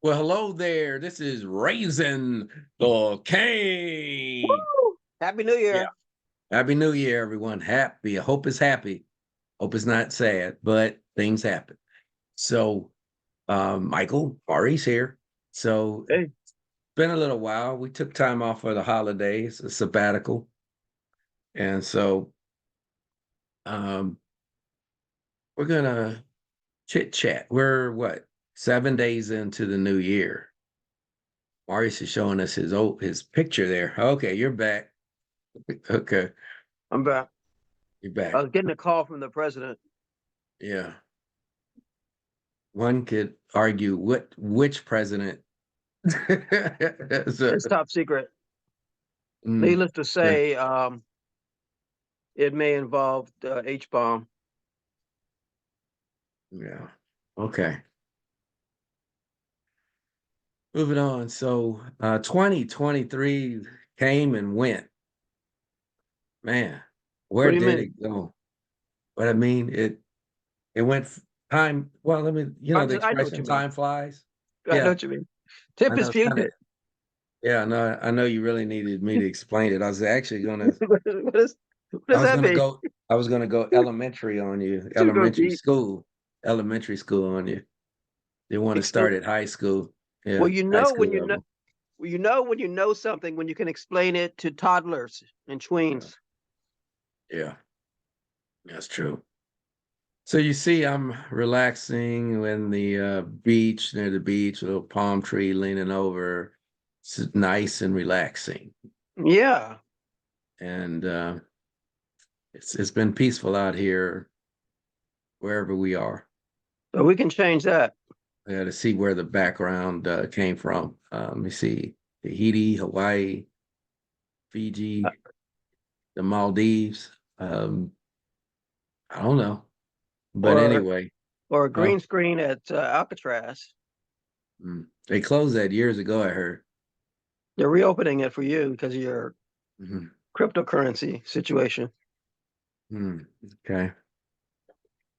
Well, hello there. This is Raising the Kane. Woo! Happy New Yeah. Year. Happy New Year, everyone. Happy. I hope it's happy. Hope it's not sad, but things happen. So, Michael, Ari's here. So, it's Hey, been a little while. We took time off for the holidays, a sabbatical. And so, um, we're going to chit chat. We're what, 7 days into the new year. Maurice is showing us his picture there. Okay, you're back. Okay, I'm back. you're I back. was getting a call from the president. Yeah. One could argue which president. So, It's top secret. mm, Needless to okay. say, it may involve the H bomb. Yeah. Okay. Moving on. So 2023 came and went. Man, What where do you did mean? it go? But I mean it went time. Well, let me, the I know what expression you mean. time flies. I know Yeah. what you mean. I Tip know is it's kind of future. yeah, no, I know you really needed me to explain it. I was actually gonna What I does was that gonna mean? go. I was gonna go elementary on you, To go deep. elementary school on you. They want to Explain. start at high school, Well, yeah, you high know school when you know level. well, you know when you know something when you can explain it to toddlers and Yeah, tweens. yeah, that's true. So you see, I'm relaxing in the beach near the beach, a little palm tree leaning over. It's nice and relaxing, Yeah, and it's been peaceful out here wherever we are. but we can change that. To see where the background came from. Let me see. Tahiti, Hawaii, Uh, Fiji, the Maldives. I don't know. But Or anyway, or a uh, green screen at Alcatraz. they closed that years ago, I heard. They're reopening it for you because of your Mhm. cryptocurrency situation. Hmm. Okay.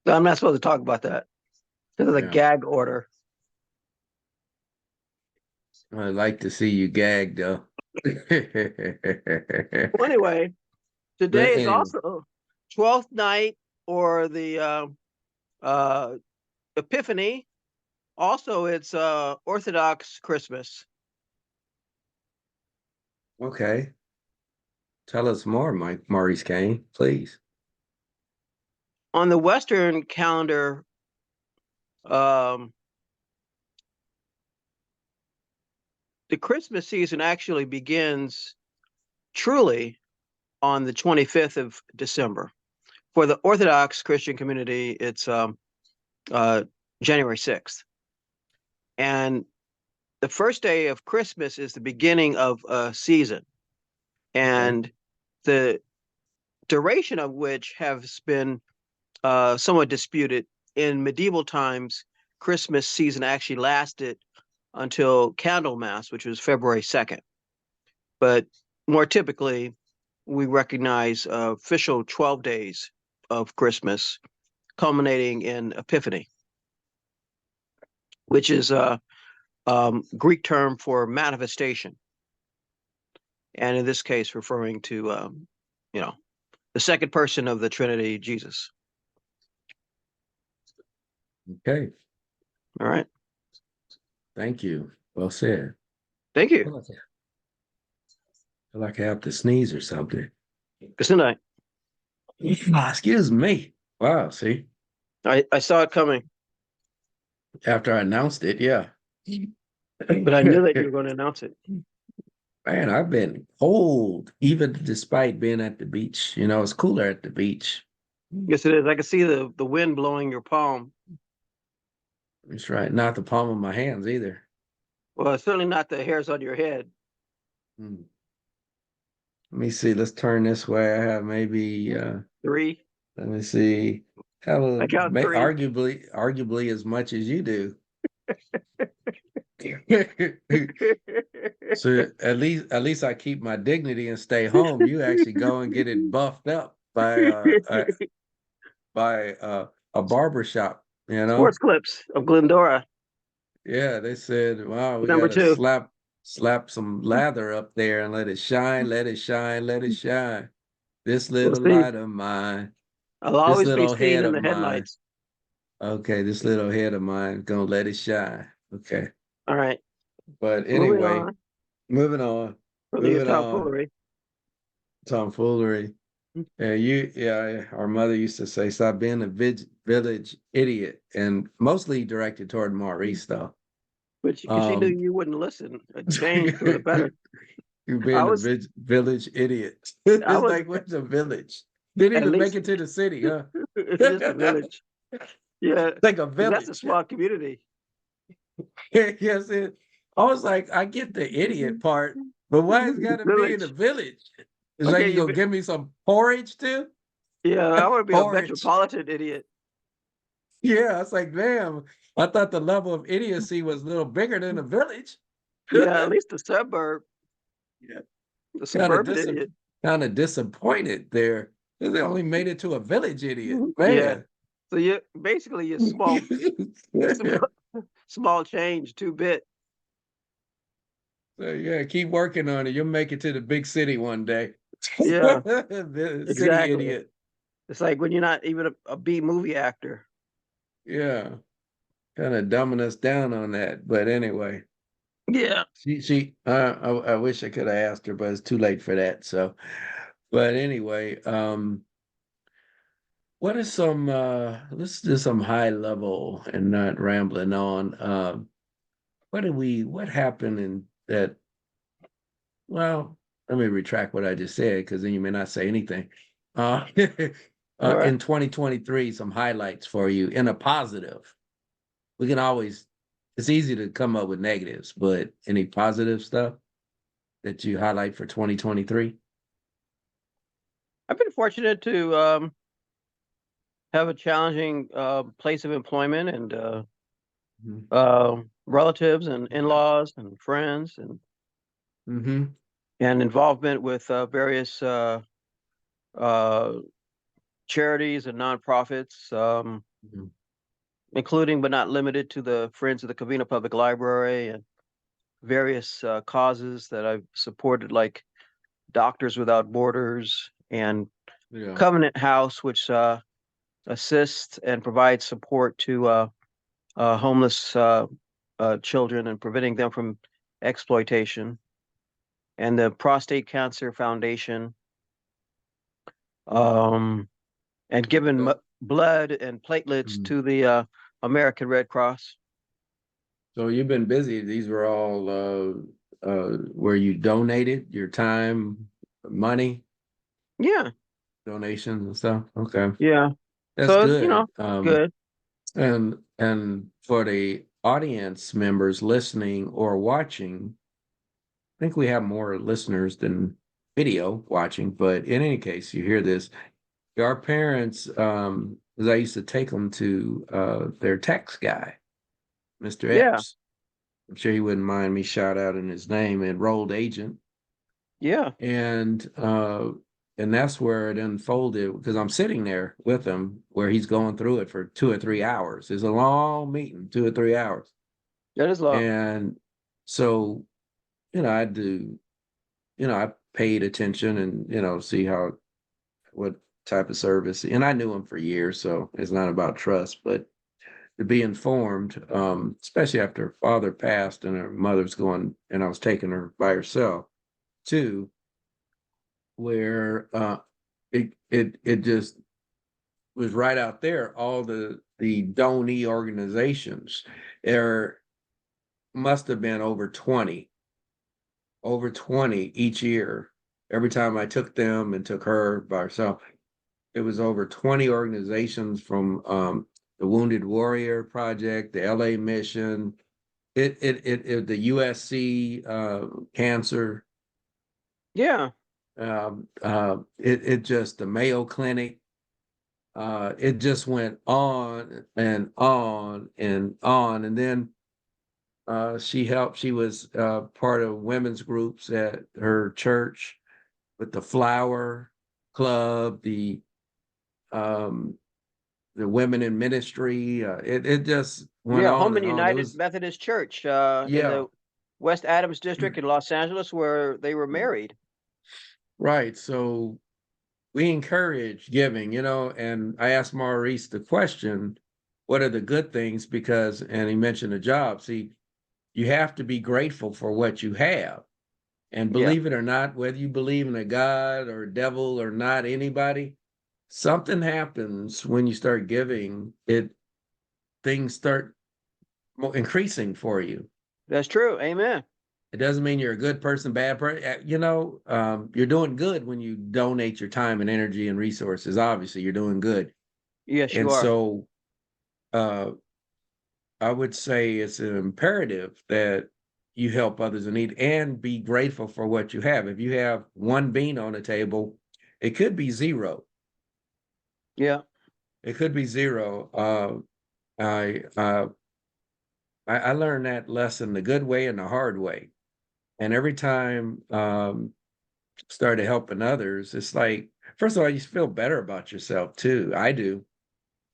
No, I'm not supposed to talk about that. This is a Yeah. gag order. I'd like to see you gagged, though. Well, anyway, But today is anyway, also 12th night or the uh, Epiphany. Also, it's Orthodox Christmas. okay. Tell us more, Mike Maurice Kane, please. On the Western calendar, um, the Christmas season actually begins truly on the 25th of December. For the Orthodox Christian community, it's uh, January 6th. And the first day of Christmas is the beginning of a season. Okay. And the duration of which has been somewhat disputed. In medieval times, Christmas season actually lasted until Candlemas, which was February 2nd. But more typically, we recognize official 12 days of Christmas, culminating in Epiphany, which is a Greek term for manifestation, and in this case, referring to you know the second person of the Trinity, Jesus. Okay. All right, Thank you. Well said. thank you. Feel like feel like I have to sneeze or something. Good night. Excuse me. Wow, see, I saw it coming, after I announced it, yeah. but I knew that you were going to announce it. Man, I've been cold, even despite being at the beach. It's cooler at the beach. Yes, it is. I can see the wind blowing your palm. That's right. Not the palm of my hands either. Well, it's certainly not the hairs on your head. Hmm. Let me see. Let's turn this way. I have maybe Three. let me see. Have I count three. arguably as much as you do. So at least I keep my dignity and stay home. You actually go and get it buffed up by a barber shop, Sports clips of Glendora. Yeah, they said, wow, we Number gotta two. slap some lather up there and let it shine, let it shine, let it shine. This We'll little see. light of mine, I'll this always be little seen head in of the mine. headlights. Okay, this little head of mine gonna let it shine. Okay. All right. But Moving anyway, on moving on, from your moving on. tomfoolery. Tomfoolery. Yeah, our mother used to say, stop being a village idiot, and mostly directed toward Maurice, though. Which because she knew Um, you wouldn't listen, change for the better. you I being a was village idiot. I It's was like, what's a village? Didn't at even make least it to the city, huh? it's just a village. Yeah, Like a 'cause that's a village. small community. Yes, I was like, I get the idiot part, but why it's got to be in a Village. village? It's like Okay, you gonna give me some porridge too? yeah, I want to be a Porridge. metropolitan idiot. Yeah, I was like, damn. I thought the level of idiocy was a little bigger than a village. Yeah, at least the suburb, Yeah, the kind of suburban idiot. kind of disappointed there. They only made it to a village idiot, Yeah. man. So you basically you're small, small change, 2 bit. So yeah, keep working on it. You'll make it to the big city one day. Yeah, The city exactly. idiot. It's like when you're not even a B movie actor. Yeah, kind of dumbing us down on that. But anyway, Yeah. I wish I could have asked her, but it's too late for that. So, but anyway, what are some let's do some high level and not rambling on. What happened in that, well, let me retract what I just said because then you may not say anything. Uh, All right. in 2023, some highlights for you in a positive. We can always, it's easy to come up with negatives, but any positive stuff that you highlight for 2023? I've been fortunate to have a challenging place of employment and Mm-hmm. relatives and in-laws and friends Mm-hmm. and involvement with various uh, charities and nonprofits, Mm-hmm. including but not limited to the Friends of the Covina Public Library and various causes that I've supported, like Doctors Without Borders and Yeah. Covenant House, which assists and provides support to homeless children and preventing them from exploitation, and the Prostate Cancer Foundation, um, and given So, blood and platelets mm. to the American Red Cross. So you've been busy. These were all where you donated your time, money, Yeah, donations and stuff. Okay. yeah. That's So good. it's good. And for the audience members listening or watching, I think we have more listeners than video watching, but in any case, you hear this. Our parents, because I used to take them to their tax guy, Mr. Yeah, Epps. I'm sure he wouldn't mind me shout out in his name, enrolled agent. yeah, And that's where it unfolded because I'm sitting there with him where he's going through it for 2 or 3 hours. It's a long meeting, 2 or 3 hours. that is long. And so, I do, I paid attention and, see what type of service. And I knew him for years, so it's not about trust, but to be informed, especially after her father passed and her mother's going, and I was taking her by herself too, where it just was right out there. All the donee organizations, there must have been over 20 each year. Every time I took them and took her by herself, it was over 20 organizations from the Wounded Warrior Project, the LA Mission, the USC cancer, Yeah, it just the Mayo Clinic. It just went on and on and on. And then she was part of women's groups at her church with the Flower Club, the um, the women in ministry. It just went Yeah, on Home and and on. It United was, Methodist Church in yeah, the West Adams district in Los Angeles, where they were married. right. So we encourage giving, and I asked Maurice the question, what are the good things? Because, and he mentioned a job. See, you have to be grateful for what you have. And Yeah, believe it or not, whether you believe in a God or a devil or not, anybody, something happens when you start giving. Things start increasing for you. that's true. Amen. It doesn't mean you're a good person, bad person. You're doing good when you donate your time and energy and resources. Obviously, you're doing good. Yes, you And are. so uh, I would say it's an imperative that you help others in need and be grateful for what you have. If you have one bean on the table, it could be zero. Yeah. It could be zero. I, uh, I learned that lesson the good way and the hard way. And every time started helping others, it's like, first of all, you feel better about yourself too. I do.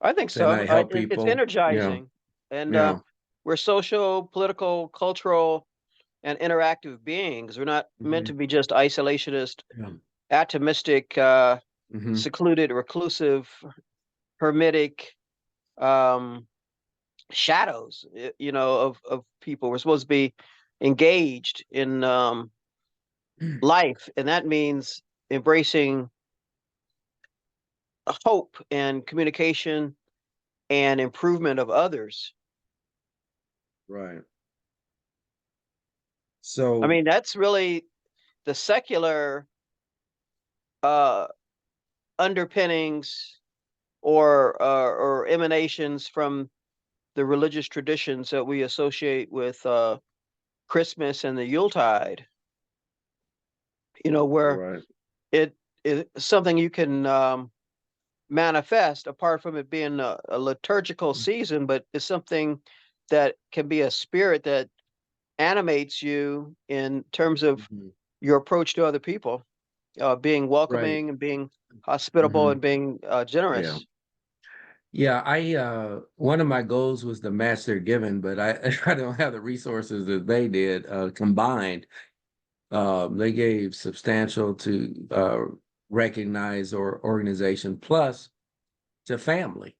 I think Then so. I help It's people. Yeah, energizing, and yeah. we're social, political, cultural, and interactive beings. We're not meant to Hmm. be just isolationist, Yeah. atomistic, Hmm. secluded, reclusive, hermetic um, shadows. Of people. We're supposed to be engaged in life, and that means embracing hope and communication and improvement of others. Right. I So, mean, that's really the secular uh, underpinnings or emanations from the religious traditions that we associate with Christmas and the Yuletide. Where right. it is something you can manifest apart from it being a liturgical season, but it's something that can be a spirit that animates you in terms of Mhm. your approach to other people, being Right. welcoming and being hospitable Hmm. and being Yeah. generous. Yeah. One of my goals was to match their giving, but I don't have the resources that they did combined. They gave substantial to recognize or organization plus to family.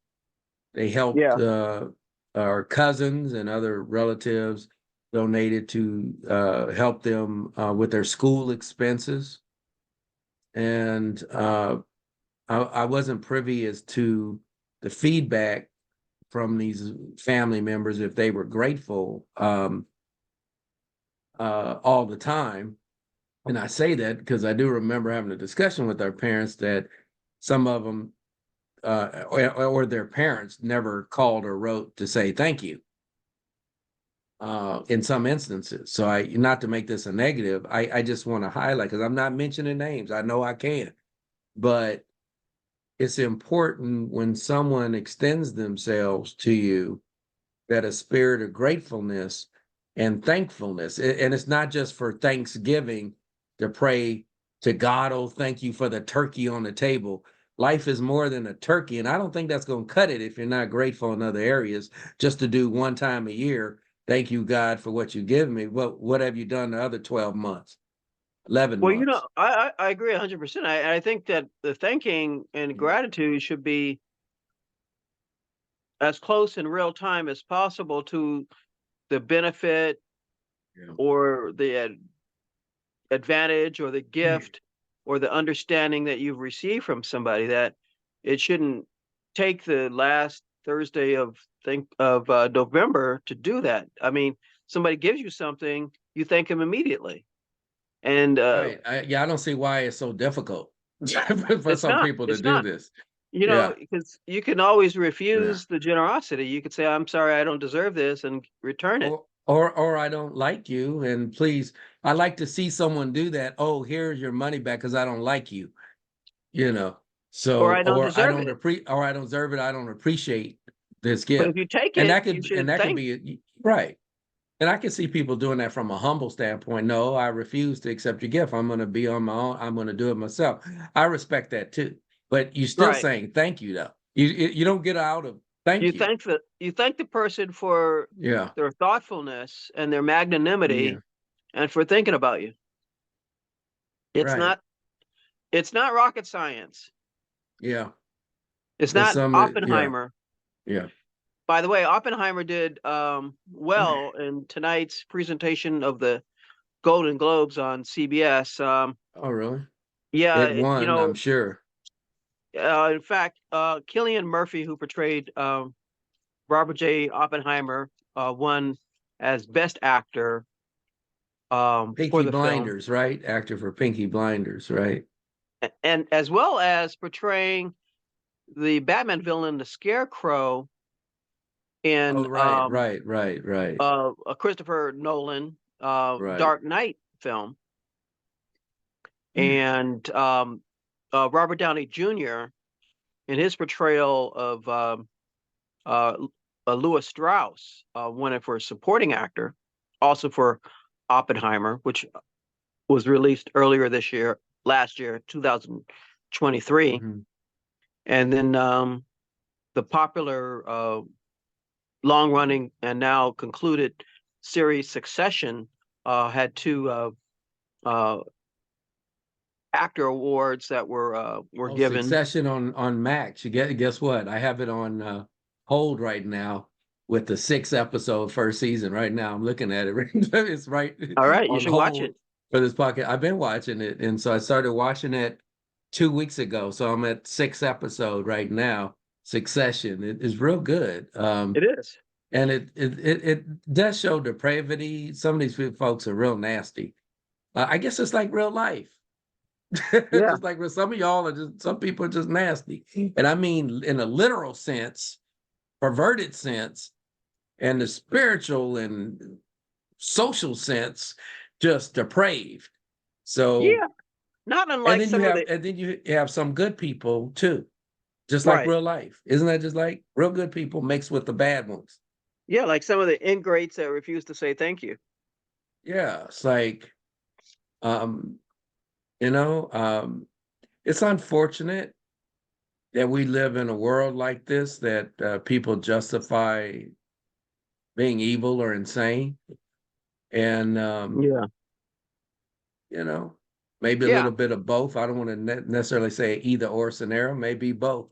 They helped Yeah. our cousins and other relatives donated to help them with their school expenses. And I wasn't privy as to the feedback from these family members if they were grateful all the time. And I say that because I do remember having a discussion with our parents that some of them or their parents never called or wrote to say thank you in some instances. So not to make this a negative, I just want to highlight because I'm not mentioning names. I know I can, but it's important when someone extends themselves to you that a spirit of gratefulness and thankfulness, and it's not just for Thanksgiving to pray to God, oh, thank you for the turkey on the table. Life is more than a turkey, and I don't think that's going to cut it if you're not grateful in other areas. Just to do one time a year, thank you, God, for what you give me. What have you done the other 12 months, 11 Well, months? I agree 100%. I think that the thanking and Mm. gratitude should be as close in real time as possible to the benefit Yeah. or the advantage or the gift or the understanding that you've received from somebody. That it shouldn't take the last Thursday of November to do that. I mean, somebody gives you something, you thank them immediately, and Right. Yeah, I don't see why it's so difficult for it's some not. people to It's do not. this. Yeah. Because you can always Yeah. refuse the generosity. You could say, "I'm sorry, I don't deserve this," and return it. Or I don't like you, and please, I like to see someone do that. Oh, here's your money back because I don't like you, you know. Or So, I don't deserve it. or I don't deserve it. I don't appreciate this But if gift, you take and it, you should that could thank. be right. And I can see people doing that from a humble standpoint. No, I refuse to accept your gift. I'm going to be on my own. I'm going to do it myself. I respect that too. But you're still Right. saying thank you though. You don't get out of thank you. You thank the person for Yeah. their thoughtfulness and their Yeah. magnanimity and for thinking about you. It's Right. not it's not rocket science. Yeah. It's But not some, yeah. Oppenheimer. Yeah. By the way, Oppenheimer did well in tonight's presentation of the Golden Globes on CBS. Oh, really? Yeah, It won, I'm sure. in fact, Cillian Murphy, who portrayed Robert J. Oppenheimer, won as Best Actor for Pinky the film, Blinders, right? Actor for Pinky Blinders, right? and as well as portraying the Batman villain, the Scarecrow, in Oh, right. a Christopher Nolan Right. Dark Knight film, and Robert Downey Jr. in his portrayal of uh, Louis Strauss, won it for supporting actor, also for Oppenheimer, which was released earlier this year, last year, 2023. Mhm. And then the popular long-running and now concluded series Succession had two uh, actor awards that were Oh, given. Succession on Max. Guess what? I have it on hold right now with the 6 episode first season. Right now, I'm looking at it. It's right All right, you on should watch hold it. for this podcast. I've been watching it, and so I started watching it 2 weeks ago. So I'm at 6 episode right now. Succession. It is real good. It is. And it does show depravity. Some of these folks are real nasty. I guess it's like real life. Yeah. Just like with some of y'all are just some people are just nasty. And I mean in a literal sense, perverted sense, and the spiritual and social sense, just depraved. So Yeah. Not unlike some of the and then you have some good people too, just like right. real life. Isn't that just like real good people mixed with the bad ones? Yeah, like some of the ingrates that refuse to say thank you. Yeah, it's like um, you know, it's unfortunate that we live in a world like this that people justify being evil or insane, and Yeah. you know, maybe a Yeah. little bit of both. I don't want to necessarily say either or scenario, maybe both.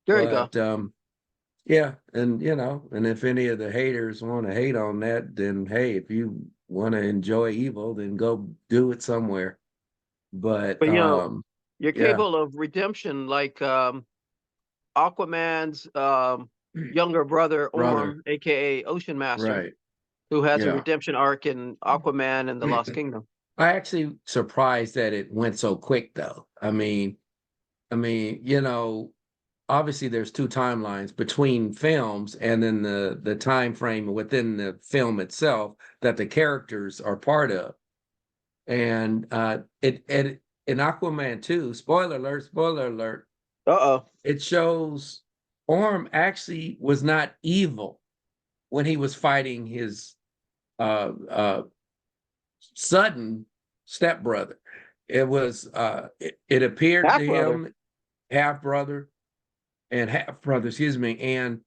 There you go. But yeah, and and if any of the haters want to hate on that, then hey, if you want to enjoy evil, then go do it somewhere. But But you're yeah, capable of redemption, like Aquaman's younger brother brother, Orm, aka Ocean Master, right? who has a Yeah. redemption arc in Aquaman and the Lost Kingdom. I actually surprised that it went so quick though. I mean, obviously there's two timelines between films and then the time frame within the film itself that the characters are part of. And it in Aquaman 2, spoiler alert, Uh-oh. it shows Orm actually was not evil when he was fighting his uh sudden stepbrother. It appeared Half to brother. him half brother and half brother, excuse me, and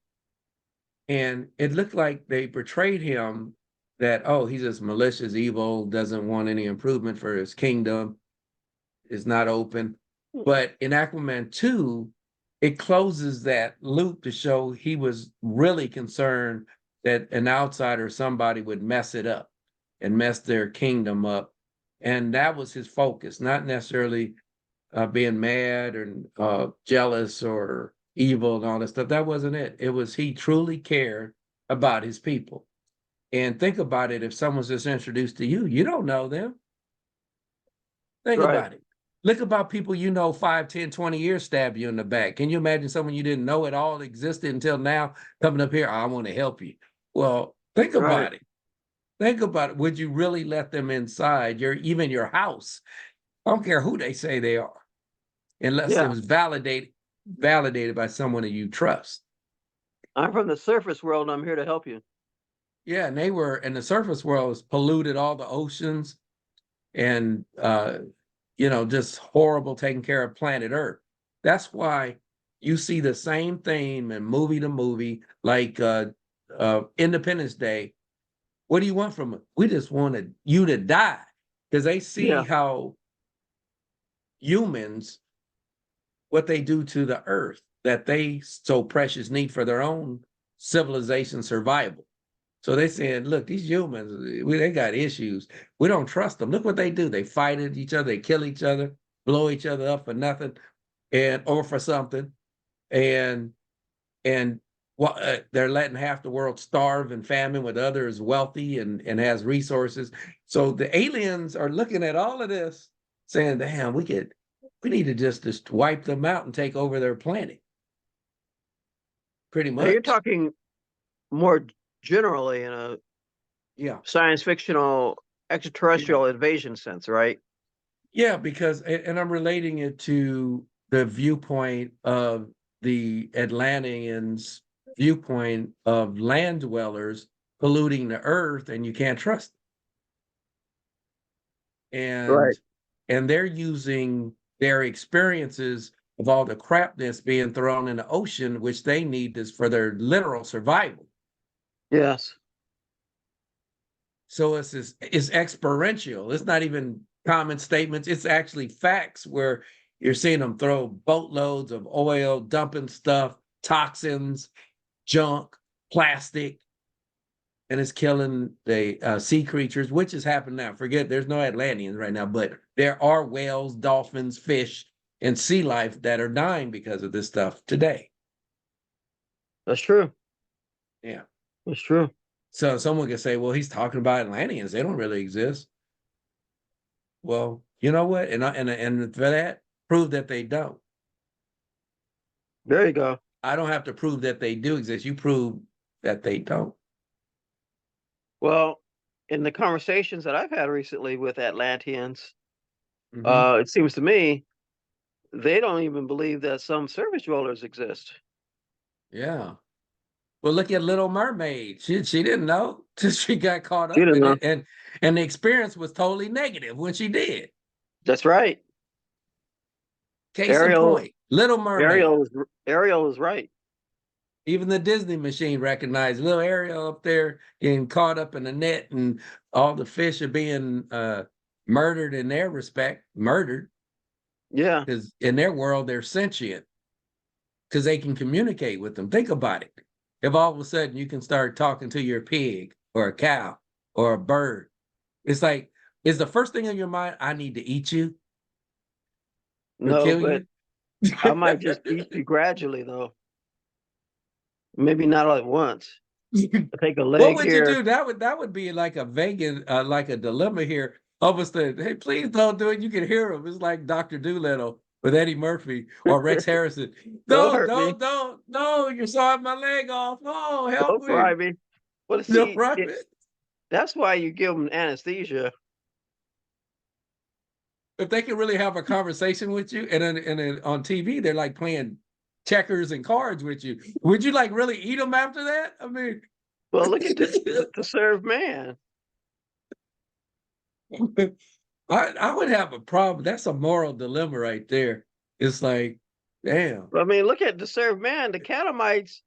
it looked like they portrayed him that oh he's just malicious, evil, doesn't want any improvement for his kingdom, is not open. But in Aquaman 2, it closes that loop to show he was really concerned that an outsider, somebody would mess it up and mess their kingdom up. And that was his focus, not necessarily being mad or jealous or evil and all that stuff. That wasn't it. It was he truly cared about his people. And think about it, if someone's just introduced to you, you don't know them. Think Right. about it. Look about people 5, 10, 20 years stab you in the back. Can you imagine someone you didn't know at all existed until now coming up here? I want to help you. Well, think Right. about it. Think about it. Would you really let them inside even your house? I don't care who they say they are, unless it Yeah. was validated by someone that you trust. I'm from the surface world and I'm here to help you. Yeah, and the surface world has polluted all the oceans and just horrible taking care of planet Earth. That's why, you see the same theme in movie to movie, like Independence Day. What do you want from it? We just wanted you to die, because they see Yeah. how humans, what they do to the earth that they so precious need for their own civilization survival. So they said, look, these humans, they got issues. We don't trust them. Look what they do. They fight at each other, they kill each other, blow each other up for nothing, and or for something. And and they're letting half the world starve and famine with others wealthy and has resources. So the aliens are looking at all of this, saying, damn, we need to just wipe them out and take over their planet. Pretty Now you're much. talking more generally in a Yeah. science fictional Yeah. extraterrestrial invasion sense, right? Yeah, because and I'm relating it to the viewpoint of the Atlanteans' viewpoint of land dwellers polluting the earth, and you can't trust them. Right. And they're using their experiences of all the crapness being thrown in the ocean, which they need is for their literal survival. Yes. So it's experiential. It's not even common statements. It's actually facts where you're seeing them throw boatloads of oil, dumping stuff, toxins, junk, plastic, and it's killing the sea creatures, which has happened now. Forget there's no Atlanteans right now, but there are whales, dolphins, fish, and sea life that are dying because of this stuff today. That's true. Yeah. That's true. So someone could say, well, he's talking about Atlanteans. They don't really exist. Well, you know what? And for that, prove that they don't. There you go. I don't have to prove that they do exist. You prove that they don't. Well, in the conversations that I've had recently with Atlanteans, Hmm. it seems to me they don't even believe that some surface dwellers exist. Yeah. Well, look at Little Mermaid. She didn't know till she got caught You up don't in know. it, and the experience was totally negative when she did. That's right. Case in Ariel, point, Little Mermaid. Ariel was right. Even the Disney machine recognized little Ariel up there getting caught up in the net, and all the fish are being murdered in their respect, murdered Yeah. because in their world they're sentient because they can communicate with them. Think about it. If all of a sudden you can start talking to your pig or a cow or a bird, it's like, is the first thing in your mind, I need to eat you or No, kill but you? I might just eat you gradually though. Maybe not all at once. I take a What leg would you here. do? That would be like a vegan, like a dilemma here. Almost that, hey, please don't do it. You can hear him. It's like Dr. Doolittle with Eddie Murphy or Rex Harrison. Don't No, hurt me. don't, no, you're sawing my leg off. No, help Don't me. fry me. Well, No, see, right. that's why you give them anesthesia. If they can really have a conversation with you, and then on TV they're like playing checkers and cards with you, would you like really eat them after that? I mean, Well, look at the serve man. I would have a problem. That's a moral dilemma right there. It's like, damn. I mean, look at the serve man. The Catamites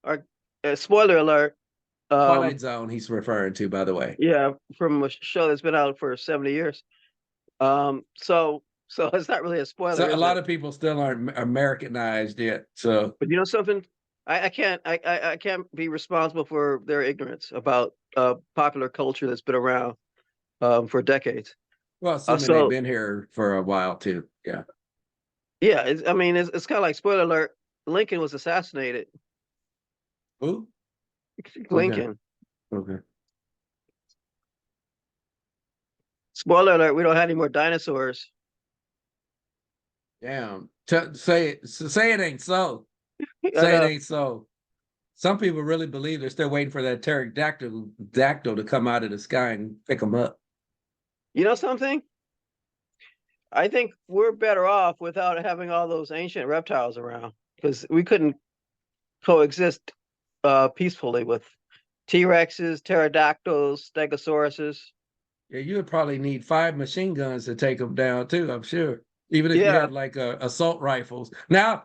are, spoiler alert. Twilight Um, Zone, he's referring to, by the way. yeah, from a show that's been out for 70 years. So it's not really a So spoiler, a is lot it? of people still aren't Americanized yet. So, But you know something? I can't be responsible for their ignorance about popular culture that's been around for decades. well, assuming they've So been here for a while too. Yeah. yeah, I mean, it's kind of like spoiler alert. Lincoln was assassinated. Who? Okay. Lincoln. Okay. Spoiler alert. We don't have any more dinosaurs. Damn. Say it ain't so. I Say it know. ain't so. Some people really believe they're still waiting for that pterodactyl to come out of the sky and pick them up. You know something? I think we're better off without having all those ancient reptiles around because we couldn't coexist peacefully with T-Rexes, pterodactyls, stegosauruses. Yeah, you would probably need 5 machine guns to take them down too, I'm sure. Even if you Yeah, had like assault rifles. Now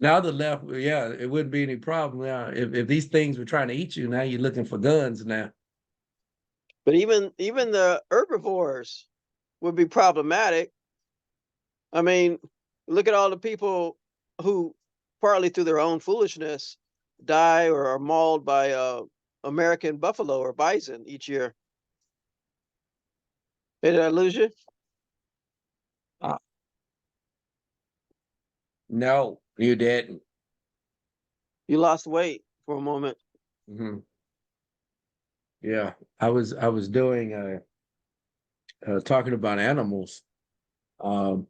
Now the left, yeah, it wouldn't be any problem now. If these things were trying to eat you, now you're looking for guns now. But even the herbivores would be problematic. I mean, look at all the people who, partly through their own foolishness, die or are mauled by American buffalo or bison each year. Hey, did I lose you? Uh, no, you didn't. You lost weight for a moment. Hmm. Yeah, I was doing talking about animals. Um,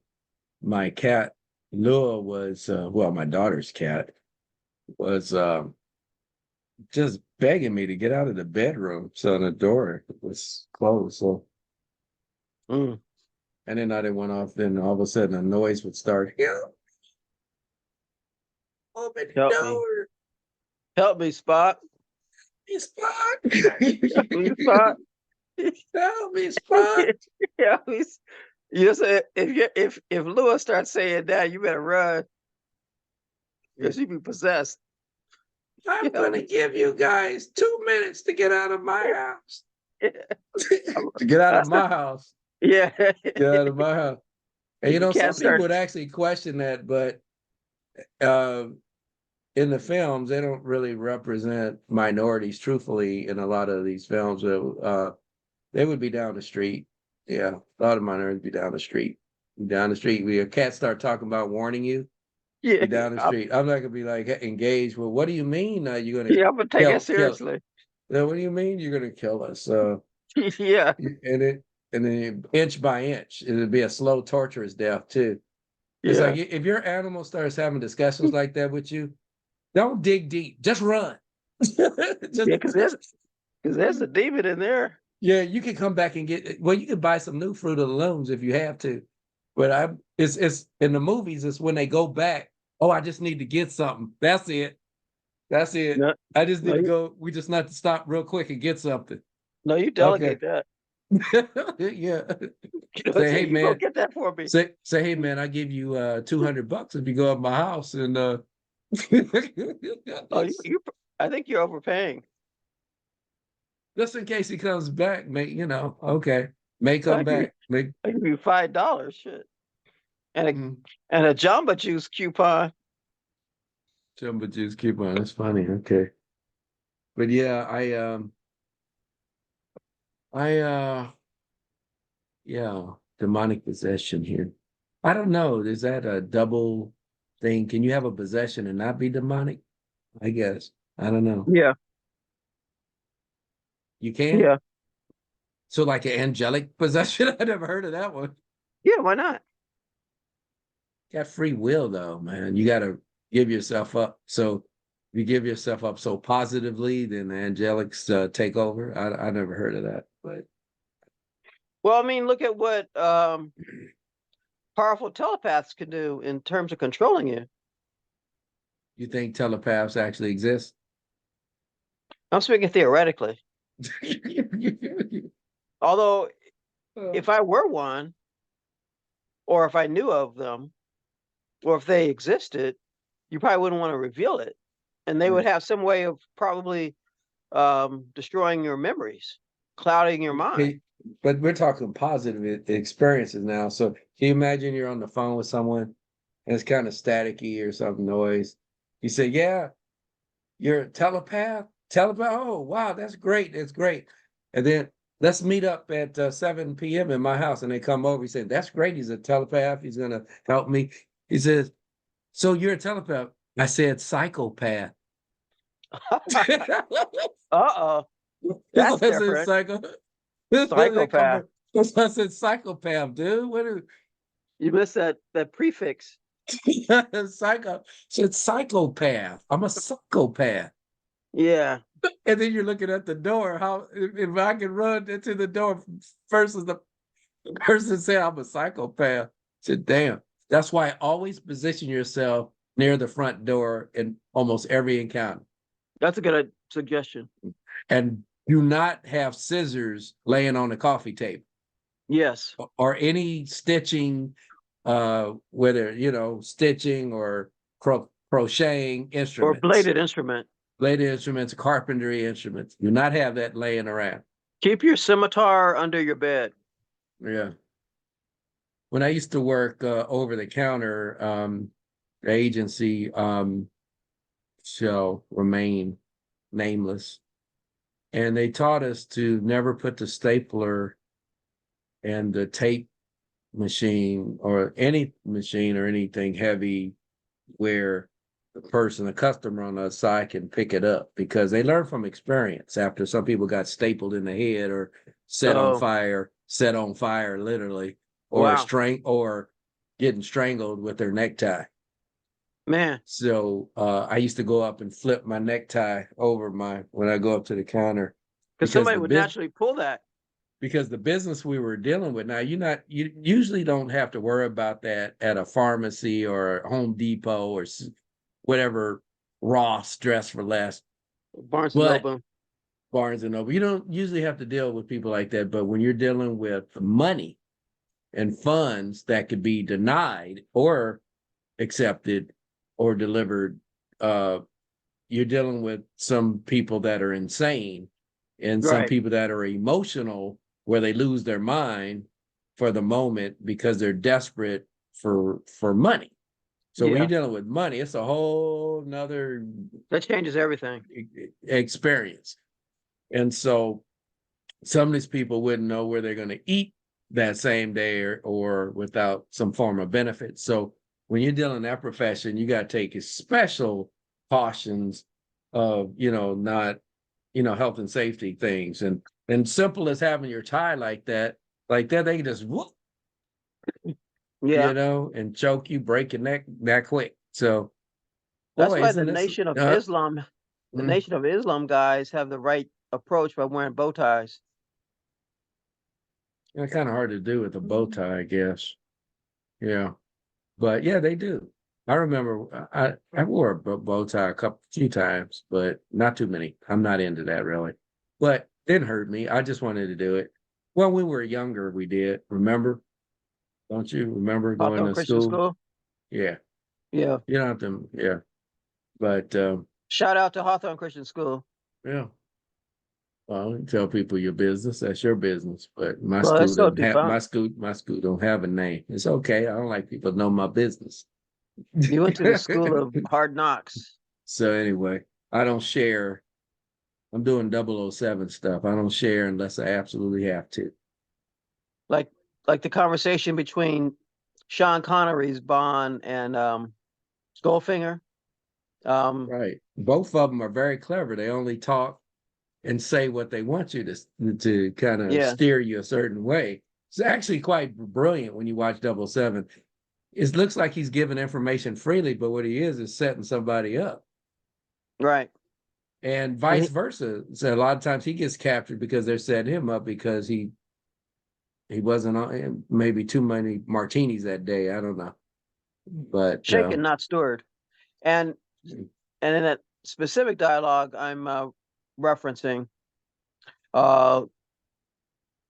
my cat Lua was well, my daughter's cat was just begging me to get out of the bedroom, so the door was closed. So, Mm. and then I didn't went off. Then all of a sudden, a noise would start. Help! Open the Help me. door! Help me, Spot. It's Spot! Help me, Spot. Help me, Spot! Help me. You just if Lewis starts saying that, you better run because you be possessed. I'm Help gonna me. give you guys 2 minutes to get out of my house. To get out of That's my not, house. yeah. Get out of my house. And If you some can't people start, would actually question that, but uh, in the films, they don't really represent minorities truthfully in a lot of these films. They would be down the street. Yeah, a lot of minorities be down the street. Down the street, where your cat start talking about warning you, yeah, be down the street. I'm not gonna be like engaged. Well, what do you mean you're gonna yeah, I'm gonna take it kill? seriously. No, what do you mean you're gonna kill us? Yeah, And then inch by inch, it'd be a slow, torturous death too. It's like yeah, if your animal starts having discussions like that with you, don't dig deep. Just run. Just yeah, because there's a demon in there. yeah, you can come back and get well, you can buy some new Fruit of the Looms if you have to. But it's in the movies, it's when they go back. Oh, I just need to get something. That's it. That's it. No, I just need no, to go. We just need to stop real quick and get something. no, you Okay. delegate that. Yeah. You know, Say, say hey you go man, get that for me. say, hey man, I give you $200 if you go up my house and Oh, I think you're overpaying. just in case he comes back, okay. May I come give you, back. May I give you $5. Shit, and a mm, and a Jamba Juice coupon. Jumbo juice coupon. That's funny. Okay. But yeah, I yeah, demonic possession here. I don't know. Is that a double thing? Can you have a possession and not be demonic? I guess. I don't know. Yeah, You can? yeah, So like an angelic possession? I never heard of that one. yeah. Why not? Got free will though, man. You gotta give yourself up. So if you give yourself up so positively, then the angelics take over. I never heard of that, but Well, I mean, look at what powerful telepaths can do in terms of controlling you. you think telepaths actually exist? I'm speaking theoretically. Although, if I were one, or if I knew of them, or if they existed, you probably wouldn't want to reveal it, and they would have some way of probably destroying your memories, clouding your mind. Hey, but we're talking positive experiences now. So can you imagine you're on the phone with someone and it's kind of staticky or some noise? You say, yeah, you're a telepath? Telepath? Oh, wow, that's great. That's great. And then let's meet up at 7 p.m. in my house. And they come over. He said, that's great. He's a telepath. He's going to help me. He says, so you're a telepath. I said, psychopath. Uh-oh, That's that's why I said different. psycho. They come Psychopath. from, that's why I said psychopath, dude. What is You missed that prefix. psycho? Said psychopath. I'm a psychopath. Yeah. And then you're looking at the door. How if I can run into the door first as the person say I'm a psychopath? I said, damn. That's why always position yourself near the front door in almost every encounter. That's a good suggestion. And do not have scissors laying on the coffee table Yes. or any stitching, whether stitching or crocheting Or instruments, bladed instrument. bladed instruments, carpentry instruments. Do not have that laying around. Keep your scimitar under your bed. Yeah. When I used to work over the counter agency, shall remain nameless, and they taught us to never put the stapler and the tape machine or any machine or anything heavy where the customer on the other side can pick it up, because they learn from experience after some people got stapled in the head or Oh, set on fire literally, or wow. or getting strangled with their necktie. Man, So I used to go up and flip my necktie over when I go up to the counter, because because somebody would naturally pull that. the business we were dealing with now, you usually don't have to worry about that at a pharmacy or a Home Depot or whatever, Ross, Dress for Less, Barnes and but Noble. Barnes and Noble. You don't usually have to deal with people like that, but when you're dealing with money and funds that could be denied or accepted or delivered, uh, you're dealing with some people that are insane and some Right. people that are emotional, where they lose their mind for the moment because they're desperate for money. So when you're Yeah. dealing with money, it's a whole nother That changes everything. experience. And so some of these people wouldn't know where they're going to eat that same day, or without some form of benefit. So when you're dealing in that profession, you got to take special cautions of, not, health and safety things. And simple as having your tie like that, they can just whoop, Yeah. and choke you, break your neck that quick. So, That's boy, why isn't this, The mm, Nation of Islam guys have the right approach by wearing bow ties. kind of hard to do with a bow tie, I guess. Yeah. But yeah, they do. I remember I wore a bow tie few times, but not too many. I'm not into that really. But it didn't hurt me. I just wanted to do it. Well, when we were younger, we did. Remember? Don't you remember going Hawthorne to Christian school? School. Yeah. Yeah. You don't have to, yeah. But Shout out to Hawthorne Christian School. yeah. Well, you tell people your business. That's your business. But my Well, school it's so doesn't have defunct. my school don't have a name. It's okay. I don't like people to know my business. You went to the school of hard knocks. So anyway, I don't share. I'm doing 007 stuff. I don't share unless I absolutely have to. Like like the conversation between Sean Connery's Bond and Goldfinger. Um, Right. Both of them are very clever. They only talk and say what they want you to kind of yeah, steer you a certain way. It's actually quite brilliant when you watch 007. It looks like he's giving information freely, but what he is setting somebody up. right. And And vice versa. So a lot of times he gets captured because they're setting him up because he wasn't on maybe too many martinis that day. I don't know. But shaken, not stirred. And and in that specific dialogue I'm referencing, uh,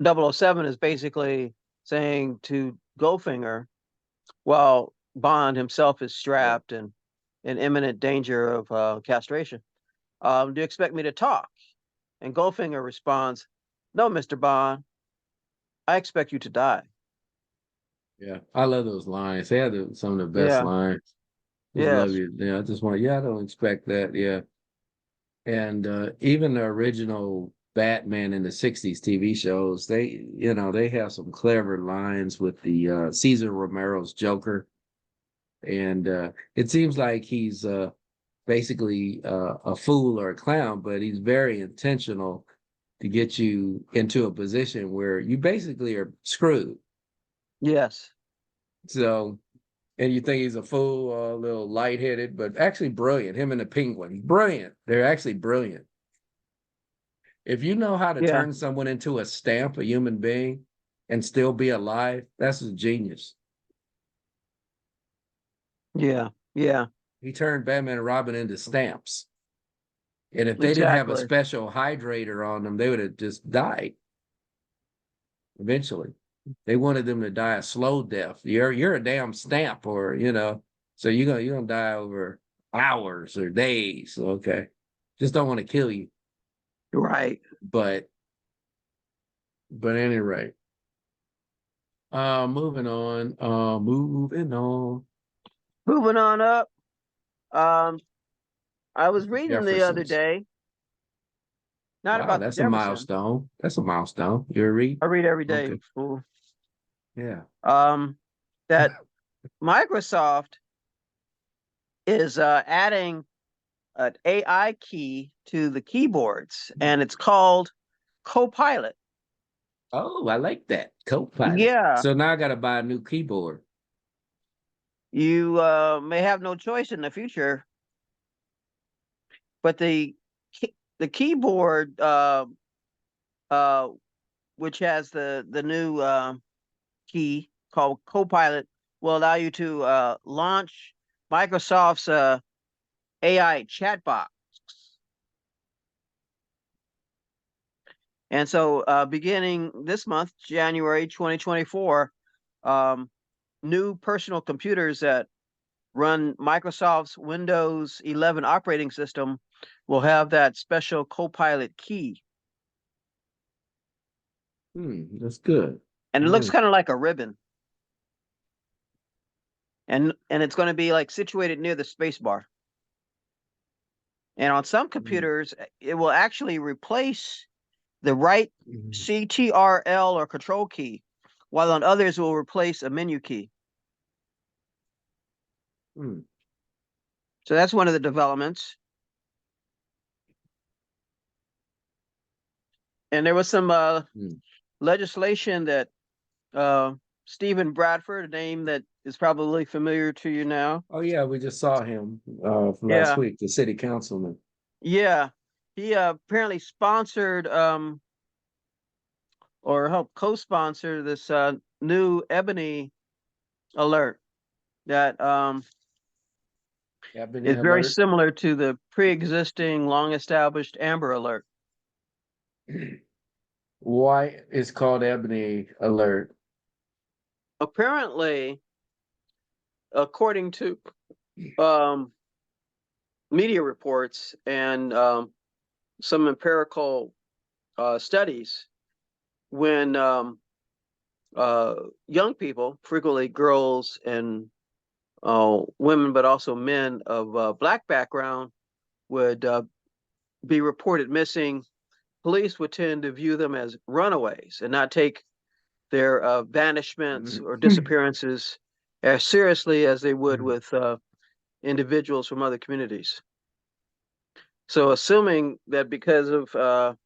007 is basically saying to Goldfinger, while Bond himself is yeah, strapped and in imminent danger of castration, do you expect me to talk? And Goldfinger responds, "No, Mr. Bond, I expect you to die." yeah. I love those lines. They had some of the best Yeah, lines. Just love yes, you. Yeah, I just want. Yeah, I don't expect that. Yeah, and even the original Batman in the '60s TV shows, they have some clever lines with the Cesar Romero's Joker, and it seems like he's basically a fool or a clown, but he's very intentional to get you into a position where you basically are screwed. yes, So, and you think he's a fool, a little lightheaded, but actually brilliant. Him and the Penguin, brilliant. They're actually brilliant. If you know how to yeah, turn someone into a stamp, a human being, and still be alive, that's a genius. yeah, yeah, He turned Batman and Robin into stamps. And if they didn't have a exactly. special hydrator on them, they would have just died eventually. They wanted them to die a slow death. You're a damn stamp, or so you're gonna die over hours or days. Okay. Just don't want to kill you. Right. But any rate. Moving on. Moving on. Moving on up. Um, I was reading the other Jefferson's. day, not Wow, about the that's a Jefferson. milestone. That's a milestone. You read? I read every day. Okay. Fool. Yeah. That Microsoft is adding an AI key to the keyboards, and it's called Copilot. Oh, I like that. Copilot. Yeah, So now I gotta buy a new keyboard. you may have no choice in the future, but the keyboard, uh, which has the new key called Copilot, will allow you to launch Microsoft's AI chatbot. And so, beginning this month, January 2024, um, new personal computers that run Microsoft's Windows 11 operating system will have that special Copilot key. That's good. And it looks Mm, kind of like a ribbon. And it's going to be like situated near the space bar. And on some mm, computers, it will actually replace the right mm, CTRL or control key, while on others it will replace a menu key. mm, So that's one of the developments. And there was some mm. legislation that uh, Stephen Bradford, a name that is probably familiar to you now. Oh yeah, we just saw him from last Yeah, week, the city councilman. yeah. He apparently sponsored or helped co-sponsor this new Ebony alert that Ebony is very alert. similar to the pre-existing, long-established Amber alert. Why it's called Ebony Alert? Apparently, according to um, media reports and some empirical studies, when uh, young people, frequently girls and women, but also men of black background, would be reported missing, police would tend to view them as runaways and not take their vanishments or Mhm. disappearances as seriously as they would with individuals from other communities. So, assuming that because of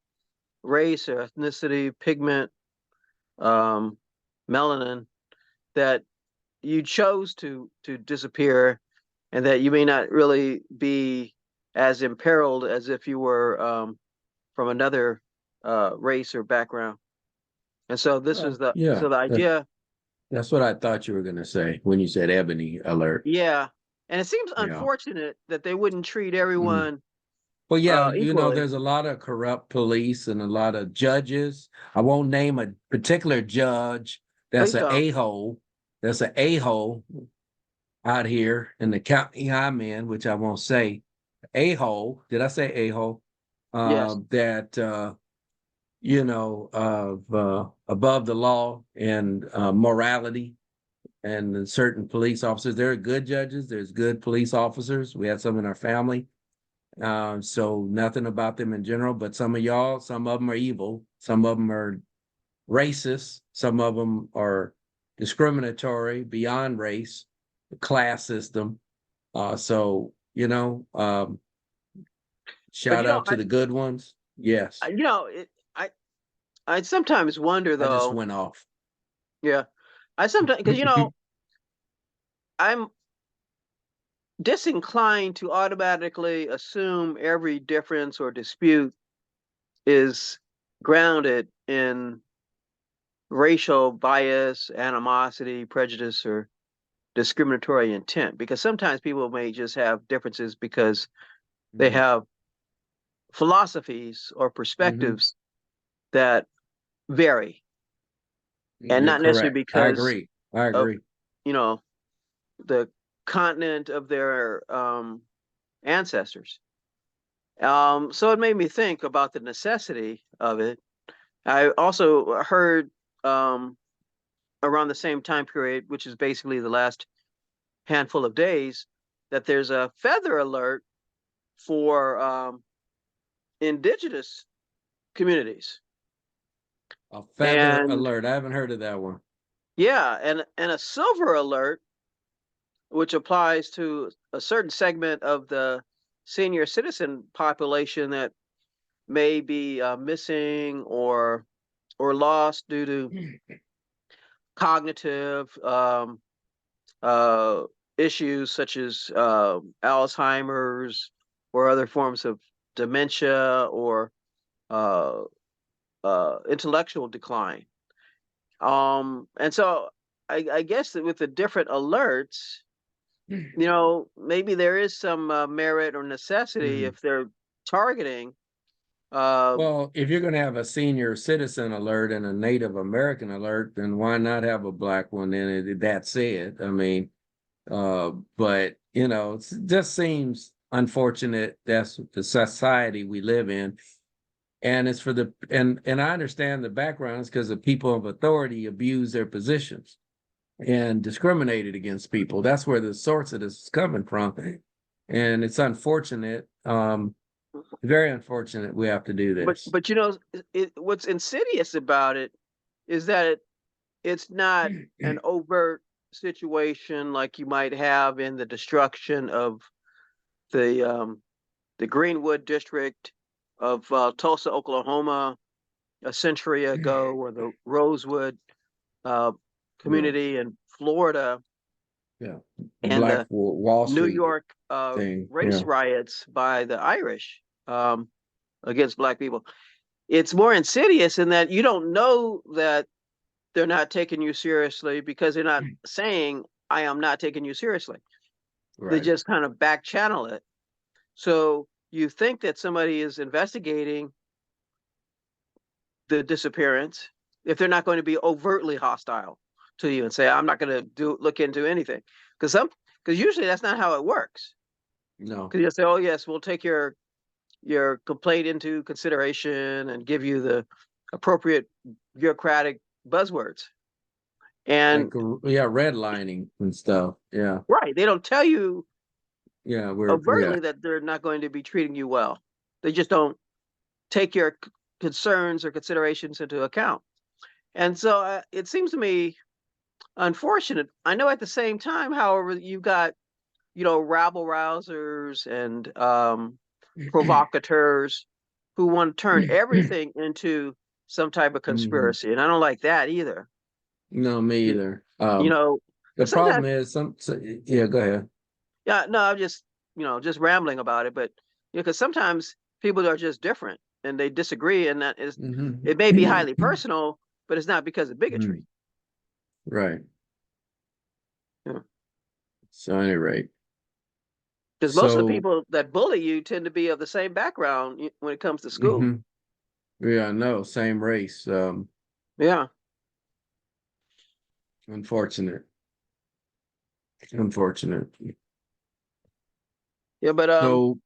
race or ethnicity, pigment, um, melanin, that you chose to disappear, and that you may not really be as imperiled as if you were from another race or background. And so this is Well, yeah, the idea. that's what I thought you were gonna say when you said Ebony Alert. Yeah, and it seems Yeah. unfortunate that they wouldn't treat Mhm. everyone Well, yeah, equally. there's a lot of corrupt police and a lot of judges. I won't name a particular judge that's Please an don't. a-hole. That's an a-hole out here in the county I'm in, which I won't say. A-hole. Did I say a-hole? Yes. That above the law and morality and certain police officers. There are good judges, there's good police officers. We had some in our family. So nothing about them in general, but some of y'all, some of them are evil, some of them are racist, some of them are discriminatory beyond race, the class system. So But shout out to the good ones. Yes, I sometimes wonder I just though. went off. Yeah, I sometimes because I'm disinclined to automatically assume every difference or dispute is grounded in racial bias, animosity, prejudice, or discriminatory intent. Because sometimes people may just have differences because they Mhm. have philosophies or Mhm. perspectives that vary, and You're not necessarily correct. I because agree. I of agree. you know the continent of their ancestors. So it made me think about the necessity of it. I also heard around the same time period, which is basically the last handful of days, that there's a feather alert for indigenous communities. A feather And alert. I haven't heard of that one. yeah, and a silver alert, which applies to a certain segment of the senior citizen population that may be missing or lost due to cognitive uh, issues such as Alzheimer's or other forms of dementia or uh, intellectual decline. And so I guess that with the different alerts, maybe there is some merit or necessity Mhm. if they're targeting. Uh, Well, if you're going to have a senior citizen alert and a Native American alert, then why not have a black one? Then that's it. I mean, but it just seems unfortunate. That's the society we live in, and it's for the and I understand the backgrounds because the people of authority abuse their positions and discriminated against people. That's where the source of this is coming from, and it's unfortunate. Very unfortunate we have to do but this. but what's insidious about it is that it's not an overt situation like you might have in the destruction of the um, the Greenwood district of Tulsa, Oklahoma, a century ago, or the Rosewood uh, Yeah, community in Florida, yeah. and Black the Wall New Street York thing. race Yeah, riots by the Irish against Black people. It's more insidious in that you don't know that they're not taking you seriously because they're not saying, I am not taking you seriously. They right. just kind of back channel it. So you think that somebody is investigating the disappearance if they're not going to be overtly hostile to you and say, I'm not going to look into anything. Because usually that's not how it works. No, Because you'll say, oh yes, we'll take your complaint into consideration and give you the appropriate bureaucratic buzzwords. like And yeah, redlining and stuff. Yeah, right, they don't tell you yeah. Yeah. overtly that they're not going to be treating you well. They just don't take your concerns or considerations into account. And so it seems to me unfortunate. I know at the same time, however, you've got, rabble rousers and provocateurs who want to turn everything into some type of Hmm. conspiracy. And I don't like that either. No, me You, either. you know, The because sometimes, problem is yeah, go ahead. yeah, no, I'm just rambling about it, but because sometimes people are just different and they disagree, and Hmm. it may be highly personal, but it's not because of bigotry. Right. Yeah. So, at any rate, Because most of the so people that bully you tend to be of the same background when it comes to school. mhm. Yeah, no, same race. Yeah. Unfortunate. Unfortunate. Yeah, but So,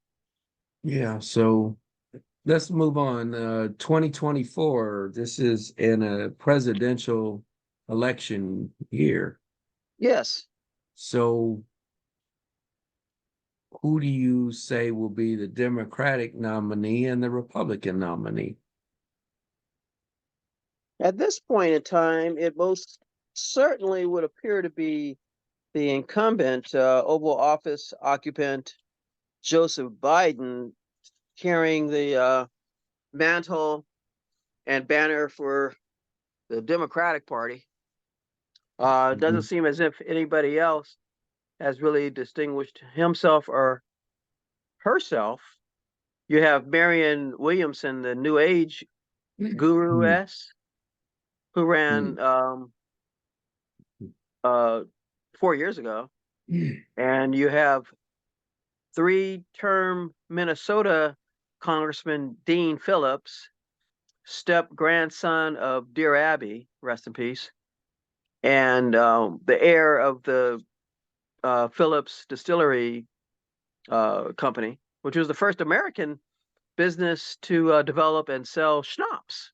yeah, so let's move on. 2024, this is in a presidential election year. yes. So, who do you say will be the Democratic nominee and the Republican nominee? At this point in time, it most certainly would appear to be the incumbent Oval Office occupant Joseph Biden carrying the mantle and banner for the Democratic Party. It doesn't Mhm. seem as if anybody else has really distinguished himself or herself. You have Marianne Williamson, the New Age Mhm. guru-s, who ran uh, 4 years ago, and you have three-term Minnesota Congressman Dean Phillips, step grandson of Dear Abby, rest in peace, and the heir of the Phillips Distillery Company, which was the first American business to develop and sell schnapps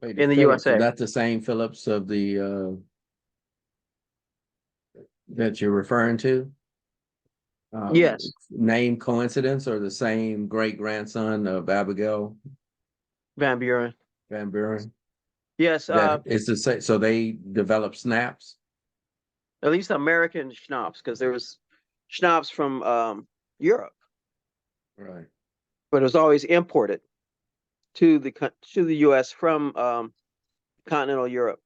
Wait, the in the Phillips, is USA. that the same Phillips of the that you're referring to? Yes, Name coincidence or the same great grandson of Abigail Van Buren. Van Buren? Yes, That is the same. So they developed snaps, at least American schnapps, because there was schnapps from Europe, right? but it was always imported to the U.S. from continental Europe.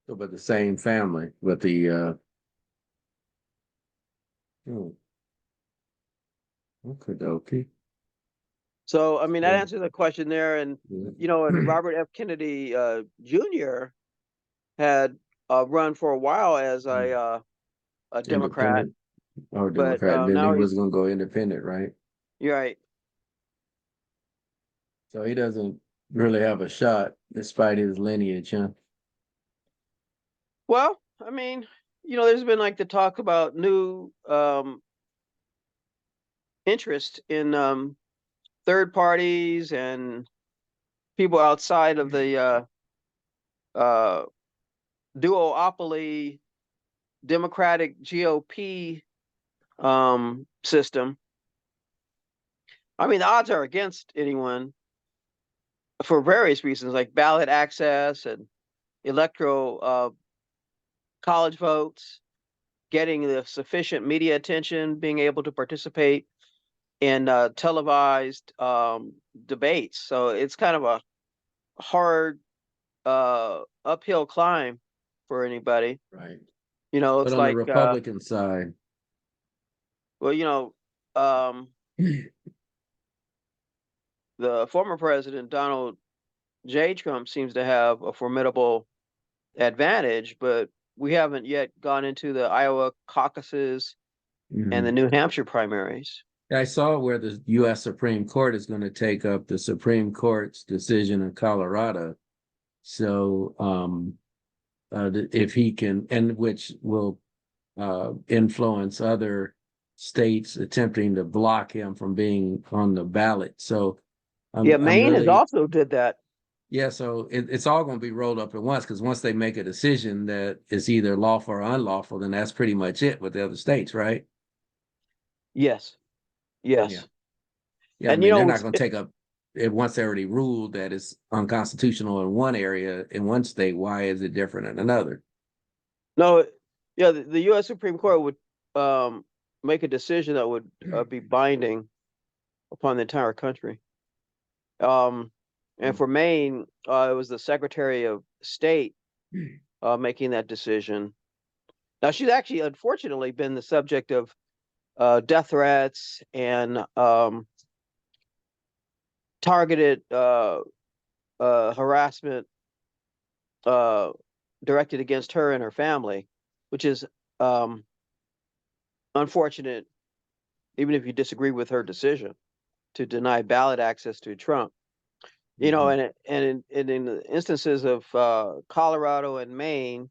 So, but the same family, but the oh, okay, okay. So, I mean, that So, answers the question there. And, yeah. and Robert F. Kennedy Jr. had run for a while as a Democrat, Independent or but Democrat. Then he now was he's, going to go independent, right? you're right. So he doesn't really have a shot despite his lineage, huh? Well, I mean, there's been like the talk about new interest in third parties and people outside of the uh, duopoly Democratic GOP system. I mean, the odds are against anyone for various reasons, like ballot access and electoral college votes, getting the sufficient media attention, being able to participate in televised debates. So it's kind of a hard uphill climb for anybody. Right. But It's on the like, Republican side, well, um, the former president, Donald J. Trump, seems to have a formidable advantage, but we haven't yet gone into the Iowa caucuses and the mhm. New Hampshire primaries. I saw where the U.S. Supreme Court is going to take up the Supreme Court's decision in Colorado. So, if he can, and which will influence other states attempting to block him from being on the ballot. So, Yeah, I'm Maine has really, also did that. yeah. So it's all going to be rolled up at once because once they make a decision that is either lawful or unlawful, then that's pretty much it with the other states, right? Yes, Yeah. yes. Yeah, I And mean, they're not going to take up it once they already ruled that it's unconstitutional in one area in one state. Why is it different in another? no, yeah, the U.S. Supreme Court would make a decision that would be binding upon the entire country. Um, and for Maine, it was the Secretary of State making that decision. Now, she's actually, unfortunately, been the subject of death threats and targeted harassment uh, directed against her and her family, which is um, unfortunate, even if you disagree with her decision to deny ballot access to Trump. Mhm. And in the instances of Colorado and Maine,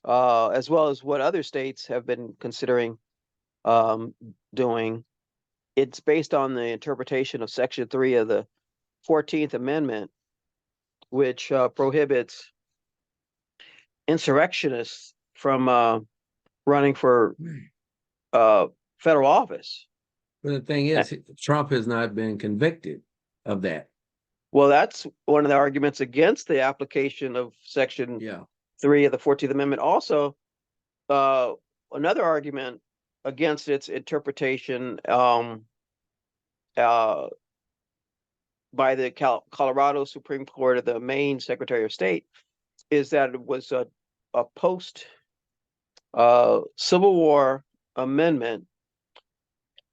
as well as what other states have been considering um, doing, it's based on the interpretation of Section 3 of the 14th Amendment, which prohibits insurrectionists from running for uh, federal office. But the thing Uh, is, Trump has not been convicted of that. Well, that's one of the arguments against the application of Section Yeah. 3 of the 14th Amendment. Also, uh, another argument against its interpretation uh, by the Colorado Supreme Court of the Maine Secretary of State is that it was a post Civil War amendment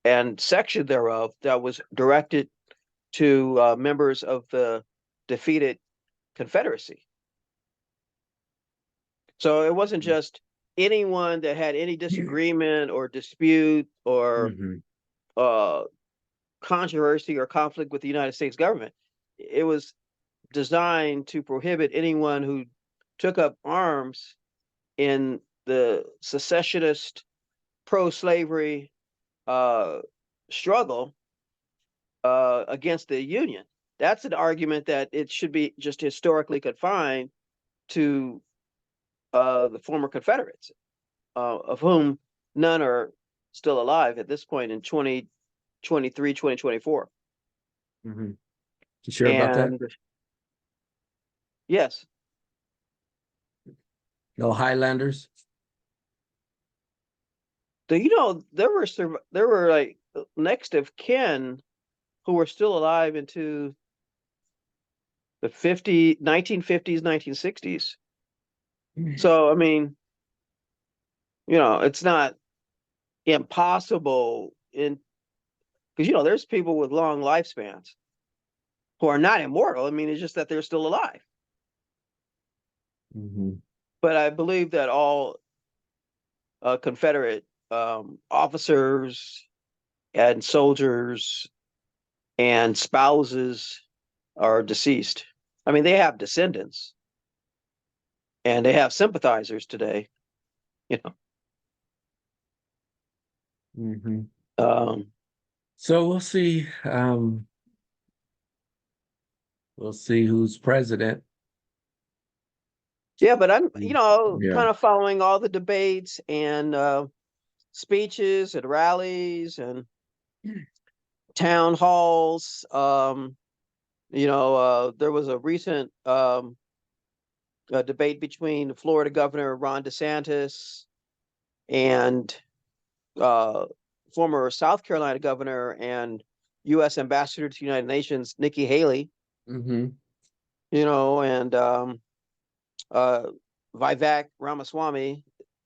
and section thereof that was directed to members of the defeated Confederacy. So it wasn't just anyone that had any disagreement or dispute or Mhm. uh, controversy or conflict with the United States government. It was designed to prohibit anyone who took up arms in the secessionist, pro-slavery, uh, struggle against the Union. That's an argument that it should be just historically confined to the former Confederates, of whom none are still alive at this point in 2023, 2024. Mm-hmm. You sure about that? And yes, No Highlanders? there were like next of kin who were still alive into the 1950s, 1960s. So, I mean, it's not impossible because, there's people with long lifespans who are not immortal. I mean, it's just that they're still alive. Mm-hmm. But I believe that all Confederate officers and soldiers and spouses are deceased. I mean, they have descendants and they have sympathizers today, you know. Mm-hmm. Um, So we'll see. We'll see who's president. yeah, but I'm, Yeah. kind of following all the debates and speeches and rallies and town halls. There was a recent debate between Florida Governor Ron DeSantis and uh, former South Carolina Governor and U.S. Ambassador to the United Nations Nikki Haley. Mm-hmm. And uh, Vivek Ramaswamy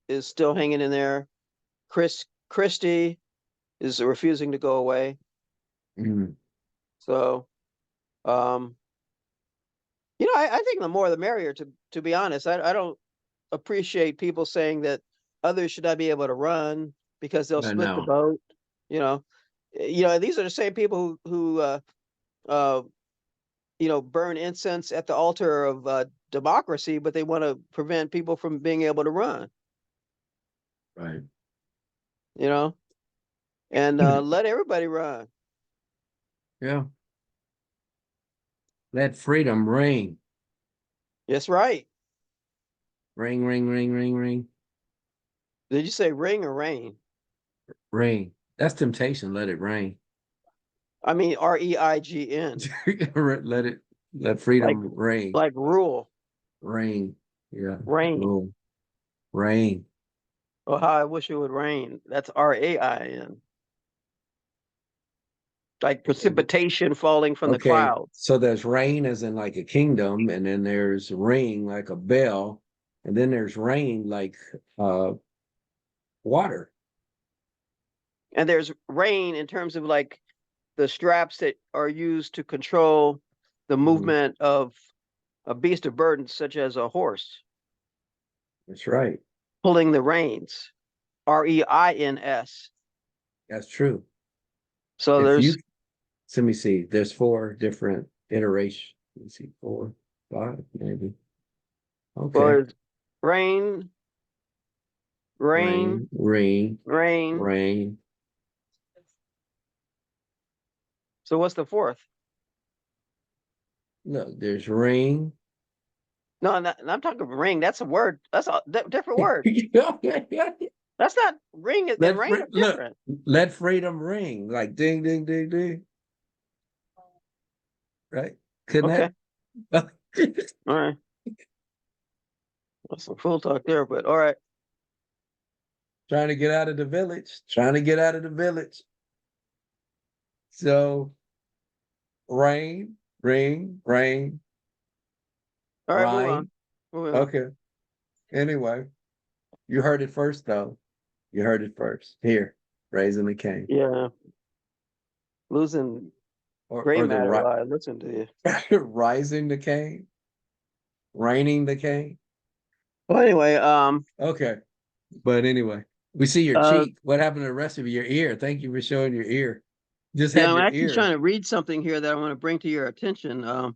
is still hanging in there. Chris Christie is refusing to go away. Mm-hmm. So, um, I think the more the merrier. To be honest, I don't appreciate people saying that others should not be able to run because they'll I split the know. vote. You know, these are the same people who uh, burn incense at the altar of democracy, but they want to prevent people from being able to run. Right. You know, and let everybody run. Yeah. Let freedom ring. That's right. Ring, ring, ring, ring, ring, Did you say ring or rain? ring. That's temptation. Let it rain. I mean REIGN, Let like freedom ring. rule, Rain. Yeah. rain. Rule. Rain. Oh, how I wish it would rain. That's RAIN. Like precipitation falling from the Okay. clouds. So there's rain as in like a kingdom, and then there's ring like a bell, and then there's rain like uh water. And there's rain in terms of like the straps that are used to control the Mhm. movement of a beast of burden, such as a horse, That's right. pulling the reins. REINS. That's true. So If you there's let me see, there's four different iterations. Let me see, four, five, maybe. Okay. well, rain, rain, Rain, rain, rain. rain. So what's the fourth? No, there's rain. No, I'm talking ring. That's a word. That's a different word. That's not ring and rain are Look, different. let freedom ring. Like ding, ding, ding, ding. Right? Okay. Couldn't that? All right. That's some full talk there, but all right. Trying to get out of the village. Trying to get out of the village. So rain, ring, rain, All right, move on. rhyme. Moving on. Okay. Anyway, you heard it first though. You heard it first. Here, raising the cane. Yeah. Losing gray Or the matter while I listen to you. rising the cane, raining the cane. Well, anyway, Okay. But anyway, we see your uh, cheek. What happened to the rest of your ear? Thank you for showing your ear. Just yeah, had I'm your actually ear. trying to read something here that I want to bring to your attention. I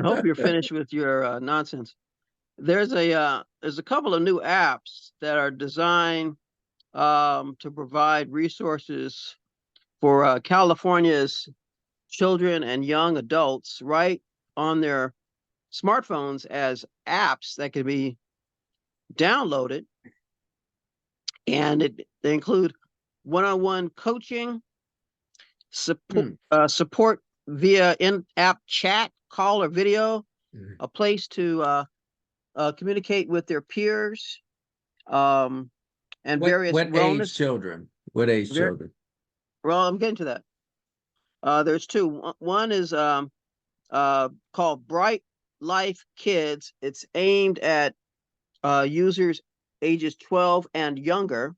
hope you're finished with your nonsense. There's a couple of new apps that are designed to provide resources for California's children and young adults right on their smartphones as apps that can be downloaded. And they include one-on-one coaching, support via in-app chat, call, or video, Mhm. a place to communicate with their peers, and various What age wellness. children? What age Ver- children? well, I'm getting to that. There's two. One is called Bright Life Kids. It's aimed at users ages 12 and younger.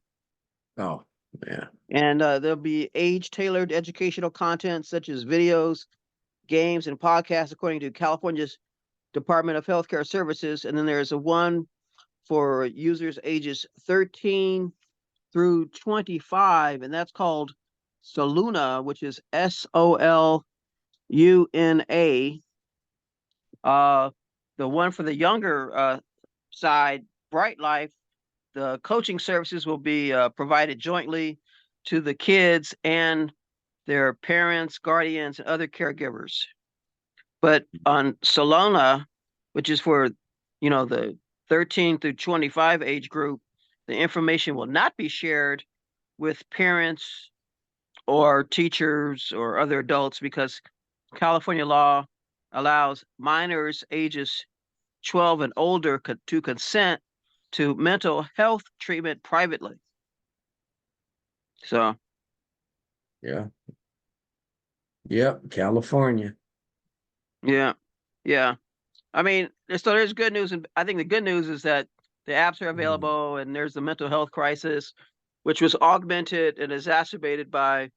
Oh, yeah. And there'll be age-tailored educational content such as videos, games, and podcasts, according to California's Department of Healthcare Services. And then there's a one for users ages 13 through 25, and that's called Soluna, which is Soluna. Uh, the one for the younger side, Bright Life, the coaching services will be provided jointly to the kids and their parents, guardians, and other caregivers. But on Solana, which is for, the 13 through 25 age group, the information will not be shared with parents or teachers or other adults because California law allows minors ages 12 and older to consent to mental health treatment privately. So, Yeah. Yep. California. yeah, yeah. I mean, so there's good news, and I think the good news is that the apps are Mhm. available, and there's the mental health crisis, which was augmented and exacerbated by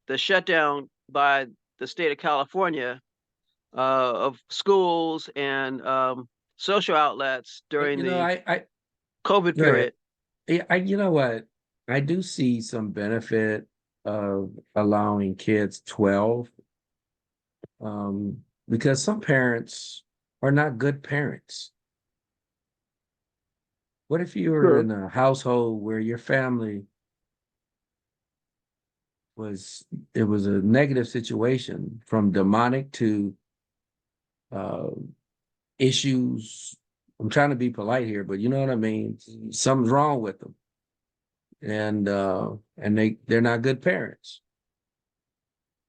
the shutdown by the state of California of schools and social outlets during You know, the COVID go ahead. period. Yeah, you know what? I do see some benefit of allowing kids 12, because some parents are not good parents. What if you were True. in a household where your family it was a negative situation from demonic to uh, issues? I'm trying to be polite here, but you know what I mean? Something's wrong with them. And they're not good parents.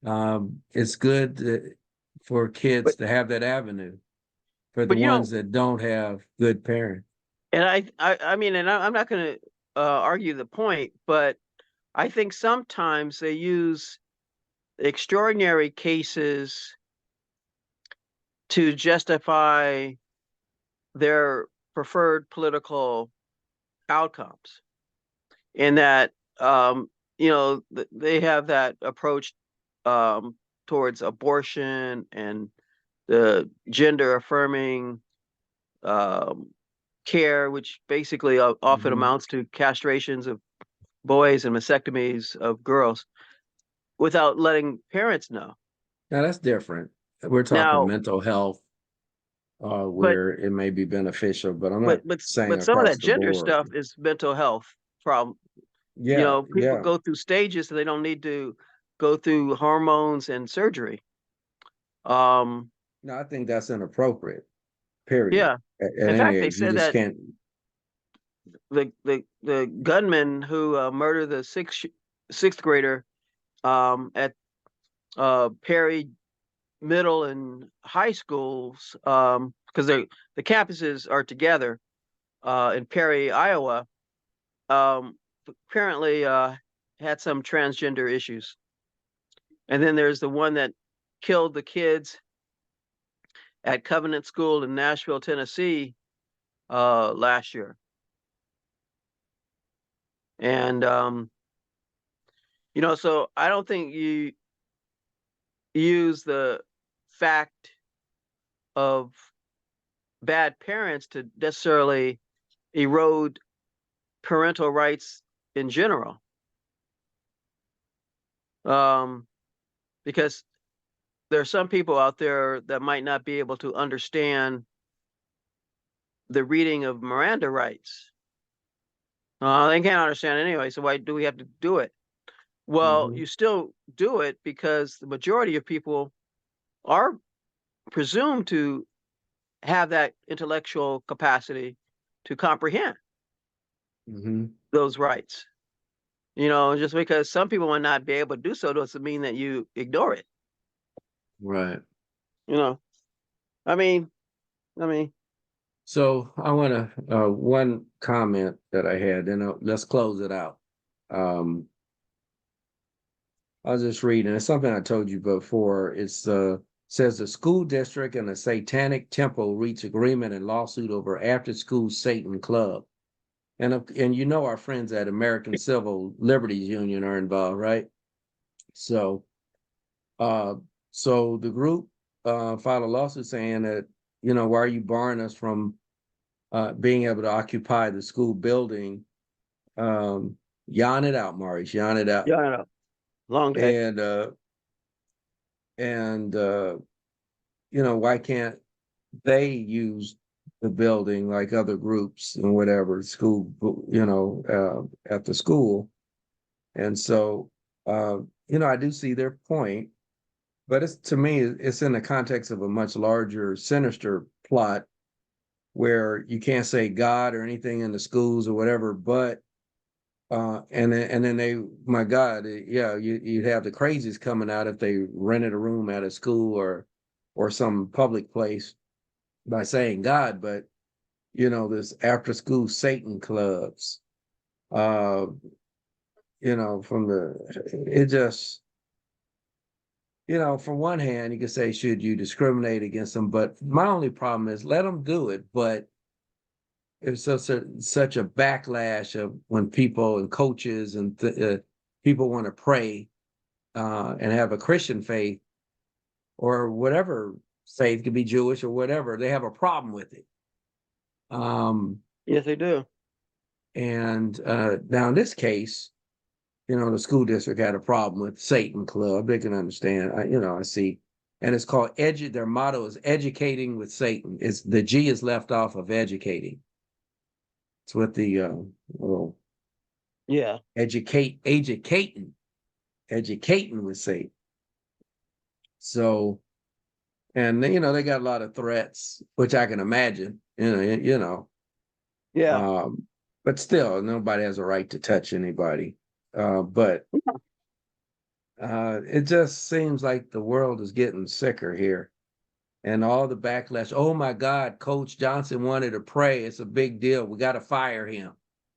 It's good for kids But to have that avenue for the but ones that don't have good parents. and I mean, and I'm not going to argue the point, but I think sometimes they use extraordinary cases to justify their preferred political outcomes. In that, they have that approach um, towards abortion and the gender affirming um, care, which basically often Mhm. amounts to castrations of boys and mastectomies of girls without letting parents know. Now that's different. We're talking Now, mental health, but where it may be beneficial, but I'm but not but saying but some of across that the gender board. stuff is mental health problem. Yeah, People yeah. go through stages so they don't need to go through hormones and surgery. Um, No, I think that's inappropriate. Period. yeah. At In any fact, they age, you said just that can't. the gunman who murdered the sixth grader at Perry Middle and High Schools, because the campuses are together in Perry, Iowa, um, apparently had some transgender issues. And then there's the one that killed the kids at Covenant School in Nashville, Tennessee, last year. And so I don't think you use the fact of bad parents to necessarily erode parental rights in general. Um, because there are some people out there that might not be able to understand the reading of Miranda rights. They can't understand anyway, so why do we have to do it? Well, Hmm. you still do it because the majority of people are presumed to have that intellectual capacity to comprehend Hmm. those rights. Just because some people might not be able to do so doesn't mean that you ignore it. Right. You know, I mean, I mean, So I want to one comment that I had, and let's close it out. Um, I was just reading. It's something I told you before. It's says the school district and a satanic temple reach agreement in lawsuit over after school Satan club. And you know our friends at American Civil Liberties Union are involved, right? So uh so the group filed a lawsuit saying that, why are you barring us from being able to occupy the school building? Yawn it out, Maurice, yawn it out. yeah, I know. Long day. And and why can't they use the building like other groups and whatever school, at the school? And so, uh, I do see their point, but it's to me, it's in the context of a much larger, sinister plot where you can't say God or anything in the schools or whatever, but and then they, my God, yeah, you'd have the crazies coming out if they rented a room at a school or some public place by saying God, but this after school Satan clubs, uh, from it just, from one hand, you could say, should you discriminate against them? But my only problem is let them do it. But it's such a backlash of when people and coaches and people want to pray and have a Christian faith or whatever faith, could be Jewish or whatever, they have a problem with it. Um, Yes, they do. and now in this case, the school district had a problem with Satan Club. They can understand. I see. And it's called their motto is educating with Satan. It's the G is left off of educating. It's what the well, Yeah. educating with Satan. So, and they got a lot of threats, which I can imagine. Yeah. Um, but still, nobody has a right to touch anybody. But it just seems like the world is getting sicker here. And all the backlash. Oh my God, Coach Johnson wanted to pray. It's a big deal. We got to fire him.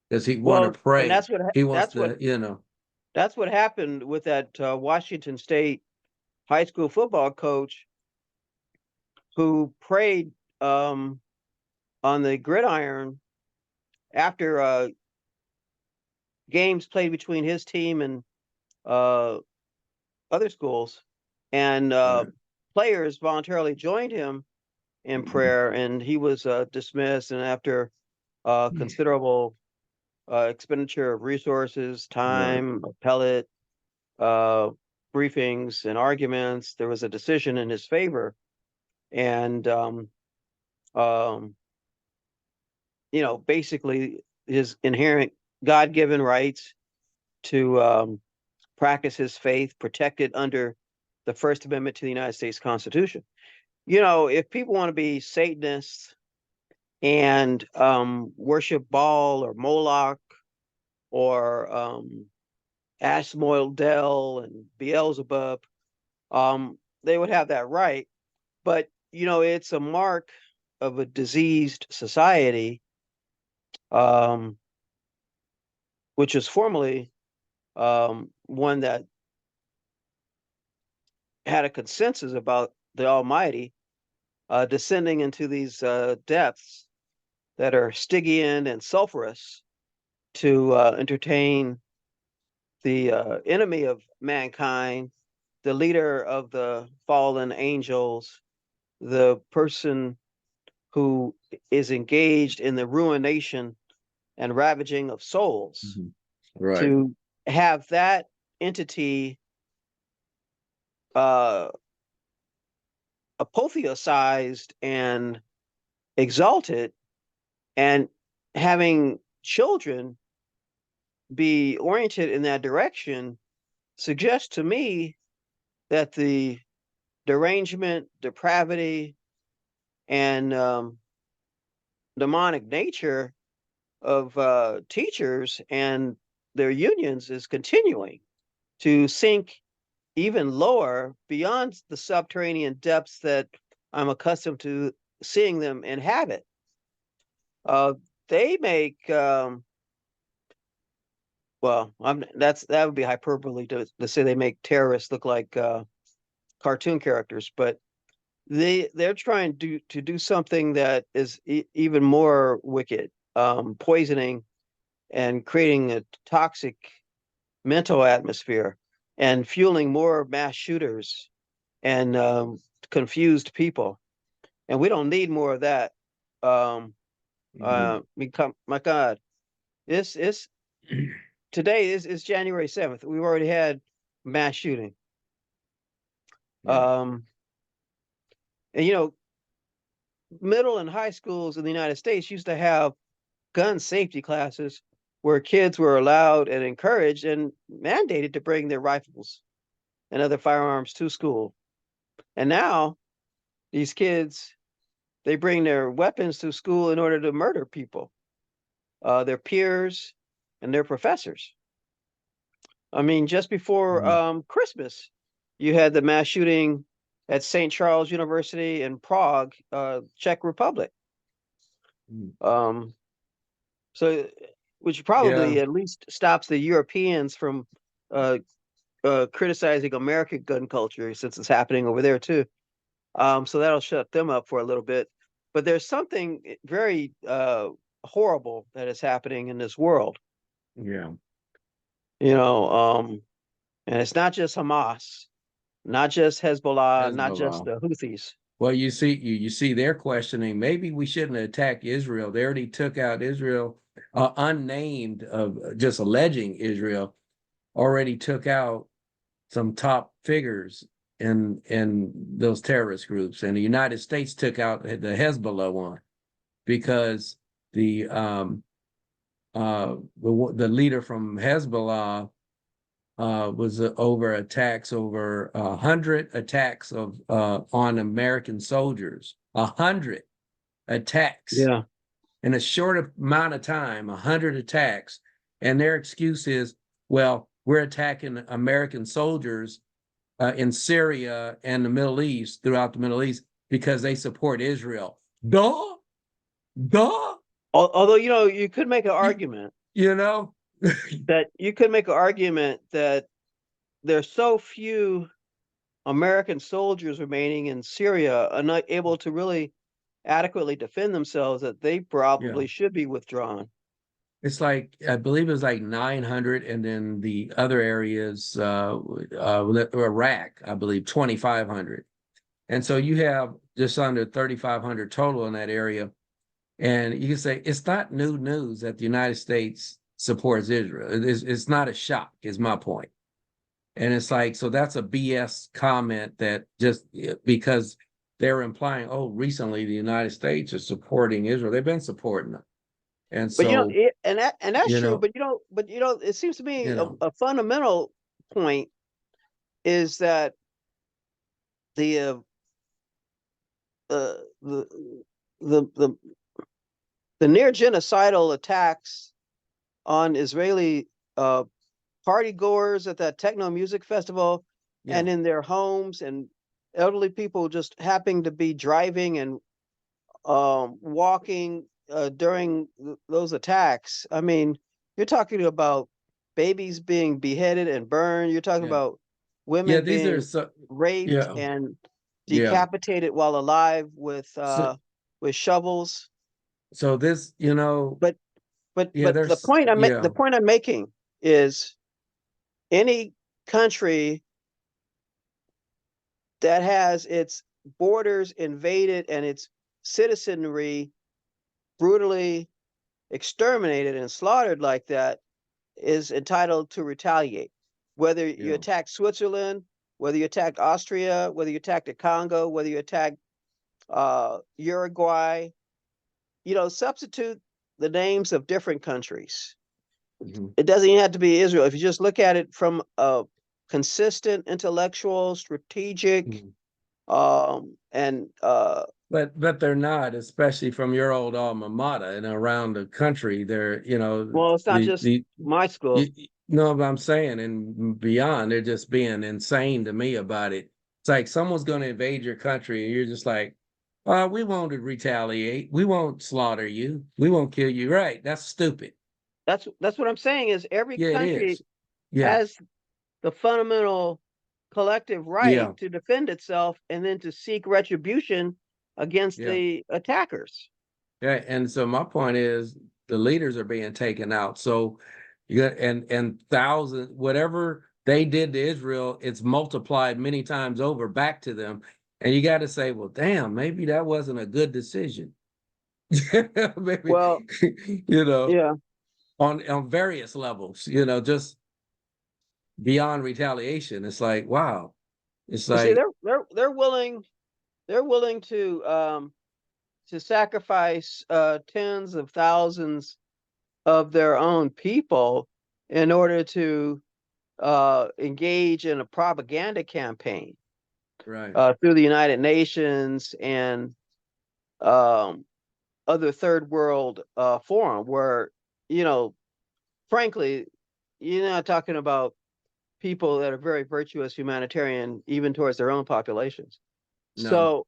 Does he want to Well, and pray? that's what He wants that's what to. that's what happened with that Washington State high school football coach who prayed um, on the gridiron after games played between his team and uh, other schools, and Right. players voluntarily joined him in prayer, and he was dismissed. And after considerable expenditure of resources, Right. time, appellate uh, briefings, and arguments, there was a decision in his favor. And um, basically his inherent God-given rights to practice his faith protected under the First Amendment to the United States Constitution. If people want to be Satanists and worship Baal or Moloch or Ashmoildel and Beelzebub, they would have that right. But it's a mark of a diseased society, um, which is formerly one that had a consensus about the Almighty descending into these depths that are Stygian and sulfurous to entertain the enemy of mankind, the leader of the fallen angels, the person who is engaged in the ruination and ravaging of souls, Mhm. Right. to have that entity uh, apotheosized and exalted, and having children be oriented in that direction suggests to me that the derangement, depravity, and demonic nature of teachers and their unions is continuing to sink even lower beyond the subterranean depths that I'm accustomed to seeing them inhabit. Uh, they make well, that would be hyperbole to say they make terrorists look like cartoon characters, but they're trying to do something that is even more wicked, poisoning and creating a toxic mental atmosphere and fueling more mass shooters and confused people. And we don't need more of that. Mhm. My God, this is today is January 7th. We've already had mass shooting. Yeah. Um, and middle and high schools in the United States used to have gun safety classes where kids were allowed and encouraged and mandated to bring their rifles and other firearms to school. And now these kids, they bring their weapons to school in order to murder people, their peers and their professors. I mean, just before Mhm. Christmas, you had the mass shooting at St. Charles University in Prague, Czech Republic. Mhm. Um, so, which Yeah. probably at least stops the Europeans from uh, criticizing American gun culture since it's happening over there too. So that'll shut them up for a little bit. But there's something very horrible that is happening in this world, Yeah. you know, and it's not just Hamas, not just Hezbollah, not just Hezbollah. the Houthis. Well, you see they're questioning maybe we shouldn't attack Israel. They already took out Israel, unnamed of just alleging Israel already took out some top figures in those terrorist groups, and the United States took out the Hezbollah one because the the leader from Hezbollah was over attacks, over 100 attacks of on American soldiers, 100 attacks Yeah. in a short amount of time, 100 attacks, and their excuse is, well, we're attacking American soldiers in Syria and the Middle East, throughout the Middle East, because they support Israel. Duh, duh. Although, you could make an argument You know, that there's so few American soldiers remaining in Syria are not able to really adequately defend themselves that they yeah. probably should be withdrawn. It's like I believe it was like 900, and then the other areas, Iraq, I believe 2,500, and so you have just under 3,500 total in that area. And you can say it's not new news that the United States supports Israel. It's not a shock, is my point. And it's like, so that's a BS comment that just because they're implying, oh, recently the United States is supporting Israel. They've been supporting them. And But so, and that's you true. know, But it seems to me you know, a fundamental point is that the uh, uh, the the the the near genocidal attacks on Israeli party goers at that techno music festival yeah, and in their homes, and elderly people just happening to be driving and walking during those attacks. I mean, you're talking about babies being beheaded and burned. You're talking yeah, about yeah, women these are being so, raped yeah, and yeah. decapitated while alive So, with shovels. so this, But yeah, the there's, the yeah, point I'm making is any country that has its borders invaded and its citizenry brutally exterminated and slaughtered like that is entitled to retaliate. Whether you yeah, attack Switzerland, whether you attack Austria, whether you attack the Congo, whether you attack Uruguay, substitute the names of different countries. Mhm. It doesn't even have to be Israel. If you just look at it from a consistent, intellectual, strategic, Mhm. and But they're not, especially from your old alma mater and around the country. They're, well, it's not just the my school. you know what I'm saying, and beyond, they're just being insane to me about it. It's like someone's going to invade your country, and you're just like, we won't retaliate. We won't slaughter you. We won't kill you. Right? That's stupid. That's what I'm saying is every Yeah, it country is. Yeah, has the fundamental collective right yeah, to defend itself and then to seek retribution against yeah. the attackers. Yeah, and so my point is the leaders are being taken out. So you got and thousands, whatever they did to Israel, it's multiplied many times over back to them. And you got to say, well, damn, maybe that wasn't a good decision. Maybe, Well, you know, yeah. on various levels, just beyond retaliation. It's like, wow. It's Well, see, like, they're willing to sacrifice tens of thousands of their own people in order to engage in a propaganda campaign right, through the United Nations and um, other third world forum, where you know, frankly, you're not talking about people that are very virtuous humanitarian, even towards their own populations. no. So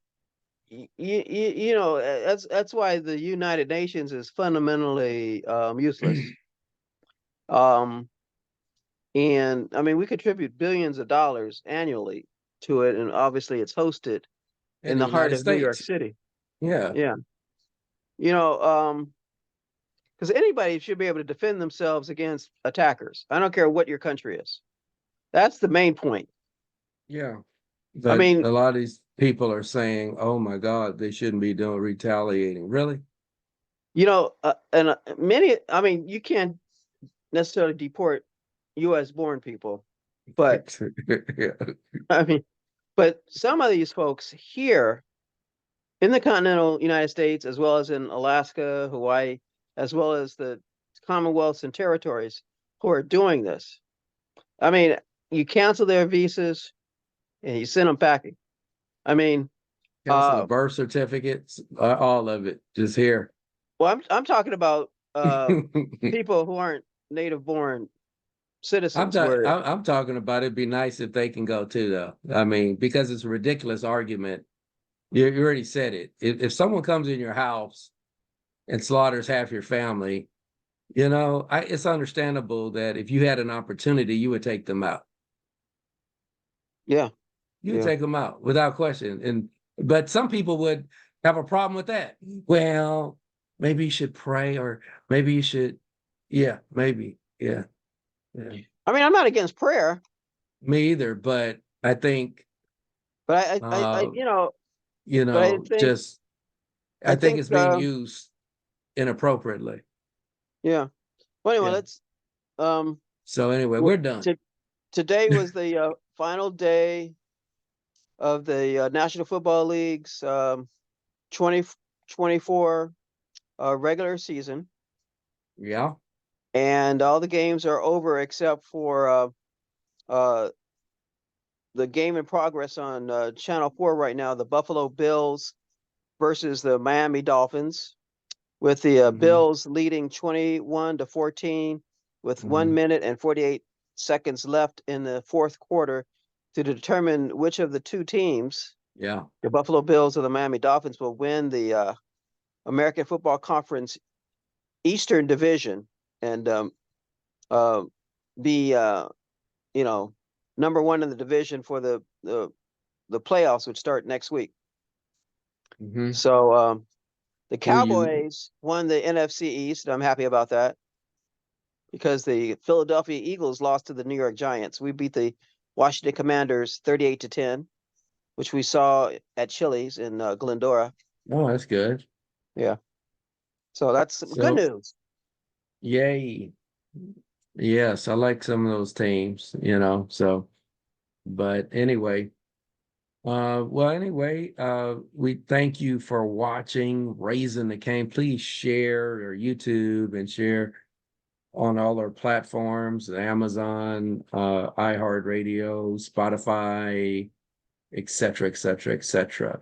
that's why the United Nations is fundamentally useless. Um, and I mean, we contribute billions of dollars annually to it, and obviously it's hosted In in the the heart United of New York States. City. Yeah. Yeah, you know, because anybody should be able to defend themselves against attackers. I don't care what your country is. That's the main point. Yeah. I But mean, a lot of these people are saying, "Oh my God, they shouldn't be doing retaliating." Really? and many. I mean, you can't necessarily deport U.S. born people, but Yeah. I mean, but some of these folks here in the continental United States, as well as in Alaska, Hawaii, as well as the Commonwealths and territories who are doing this. I mean, you cancel their visas and you send them packing. I mean, Cancel the uh, birth certificates, all of it, just here. well, I'm talking about people who aren't native born citizens. Where I'm talking about it'd be nice if they can go too, though. I mean, because it's a ridiculous argument. You already said it. If someone comes in your house and slaughters half your family, it's understandable that if you had an opportunity, you would take them out. yeah, You would yeah. take them out without question. But some people would have a problem with that. Well, maybe you should pray, or maybe you should, yeah, maybe, yeah, yeah. I mean, I'm not against prayer, Me either, but I think, but uh, but I think just I I think think it's being used inappropriately. yeah. Well, anyway, Yeah. let's um. So anyway, w- we're done. To, today was the final day of the National Football League's 2024 regular season, Yeah. and all the games are over except for uh, the game in progress on Channel 4 right now, the Buffalo Bills versus the Miami Dolphins, with the Hmm. Bills leading 21-14 with Hmm. 1 minute and 48 seconds left in the fourth quarter to determine which of the two teams, Yeah. the Buffalo Bills or the Miami Dolphins, will win the American Football Conference Eastern Division and uh, be you know number one in the division for the playoffs, which start next week. Hmm. So the Who you? Cowboys won the NFC East. I'm happy about that because the Philadelphia Eagles lost to the New York Giants. We beat the Washington Commanders 38-10, which we saw at Chili's in Glendora. Oh, that's good. Yeah, so that's some good So, news. yay. Yes, I like some of those teams, so, but anyway, we thank you for watching Raising the Cane. Please share your YouTube and share on all our platforms, Amazon, iHeartRadio, Spotify, et cetera, et cetera, et cetera.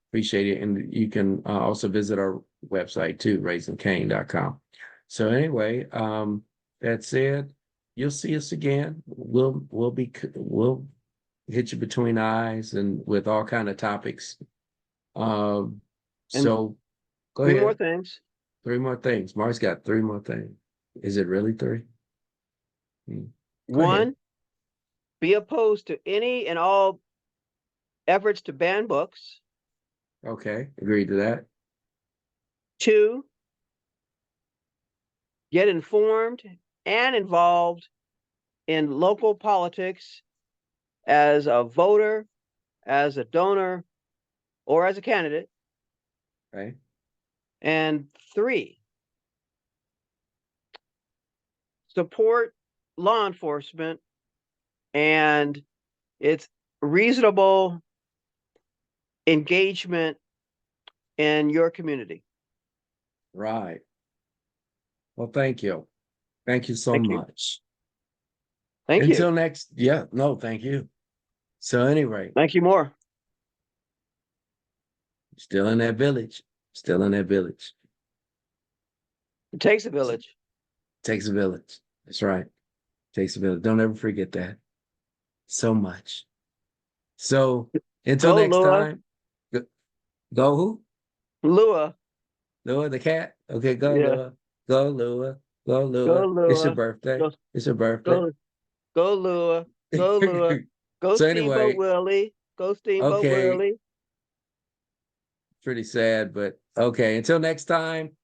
Appreciate it. And you can also visit our website too, raisingkane.com. So anyway, that's it. You'll see us again. We'll hit you between the eyes and with all kind of topics. And So go three more ahead. things. Three more things. Mark's got three more things. Is it really three? Go ahead. One, be opposed to any and all efforts to ban books. Okay, agreed to that. Two, get informed and involved in local politics as a voter, as a donor, or as a candidate. Okay. And three, support law enforcement and its reasonable engagement in your community. Right. Well, thank you. Thank you so Thank you. much. Thank you. Until next, yeah, no, thank you. So anyway, Thank you more. still in that village, still in that village. It takes a village. Takes a village. That's right. Takes a village. Don't ever forget that. So much. So until Go next Lua. time, go who? Lua. Lua the cat? Okay, go Yeah. Lua. Go Lua. Go Go Lua. It's your Lua. birthday. Go It's your birthday. go go Lua. Go Lua. Go So Steamboat anyway, Willie. Go Steamboat okay, Willie. pretty sad, but okay. Until next time,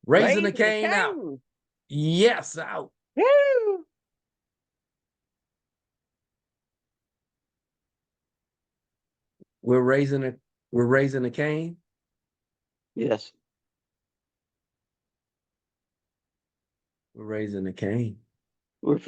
raising the Raising the cane out. cane. Yes, out. Woo! We're raising a we're raising the cane. Yes. We're raising the cane. We're finished.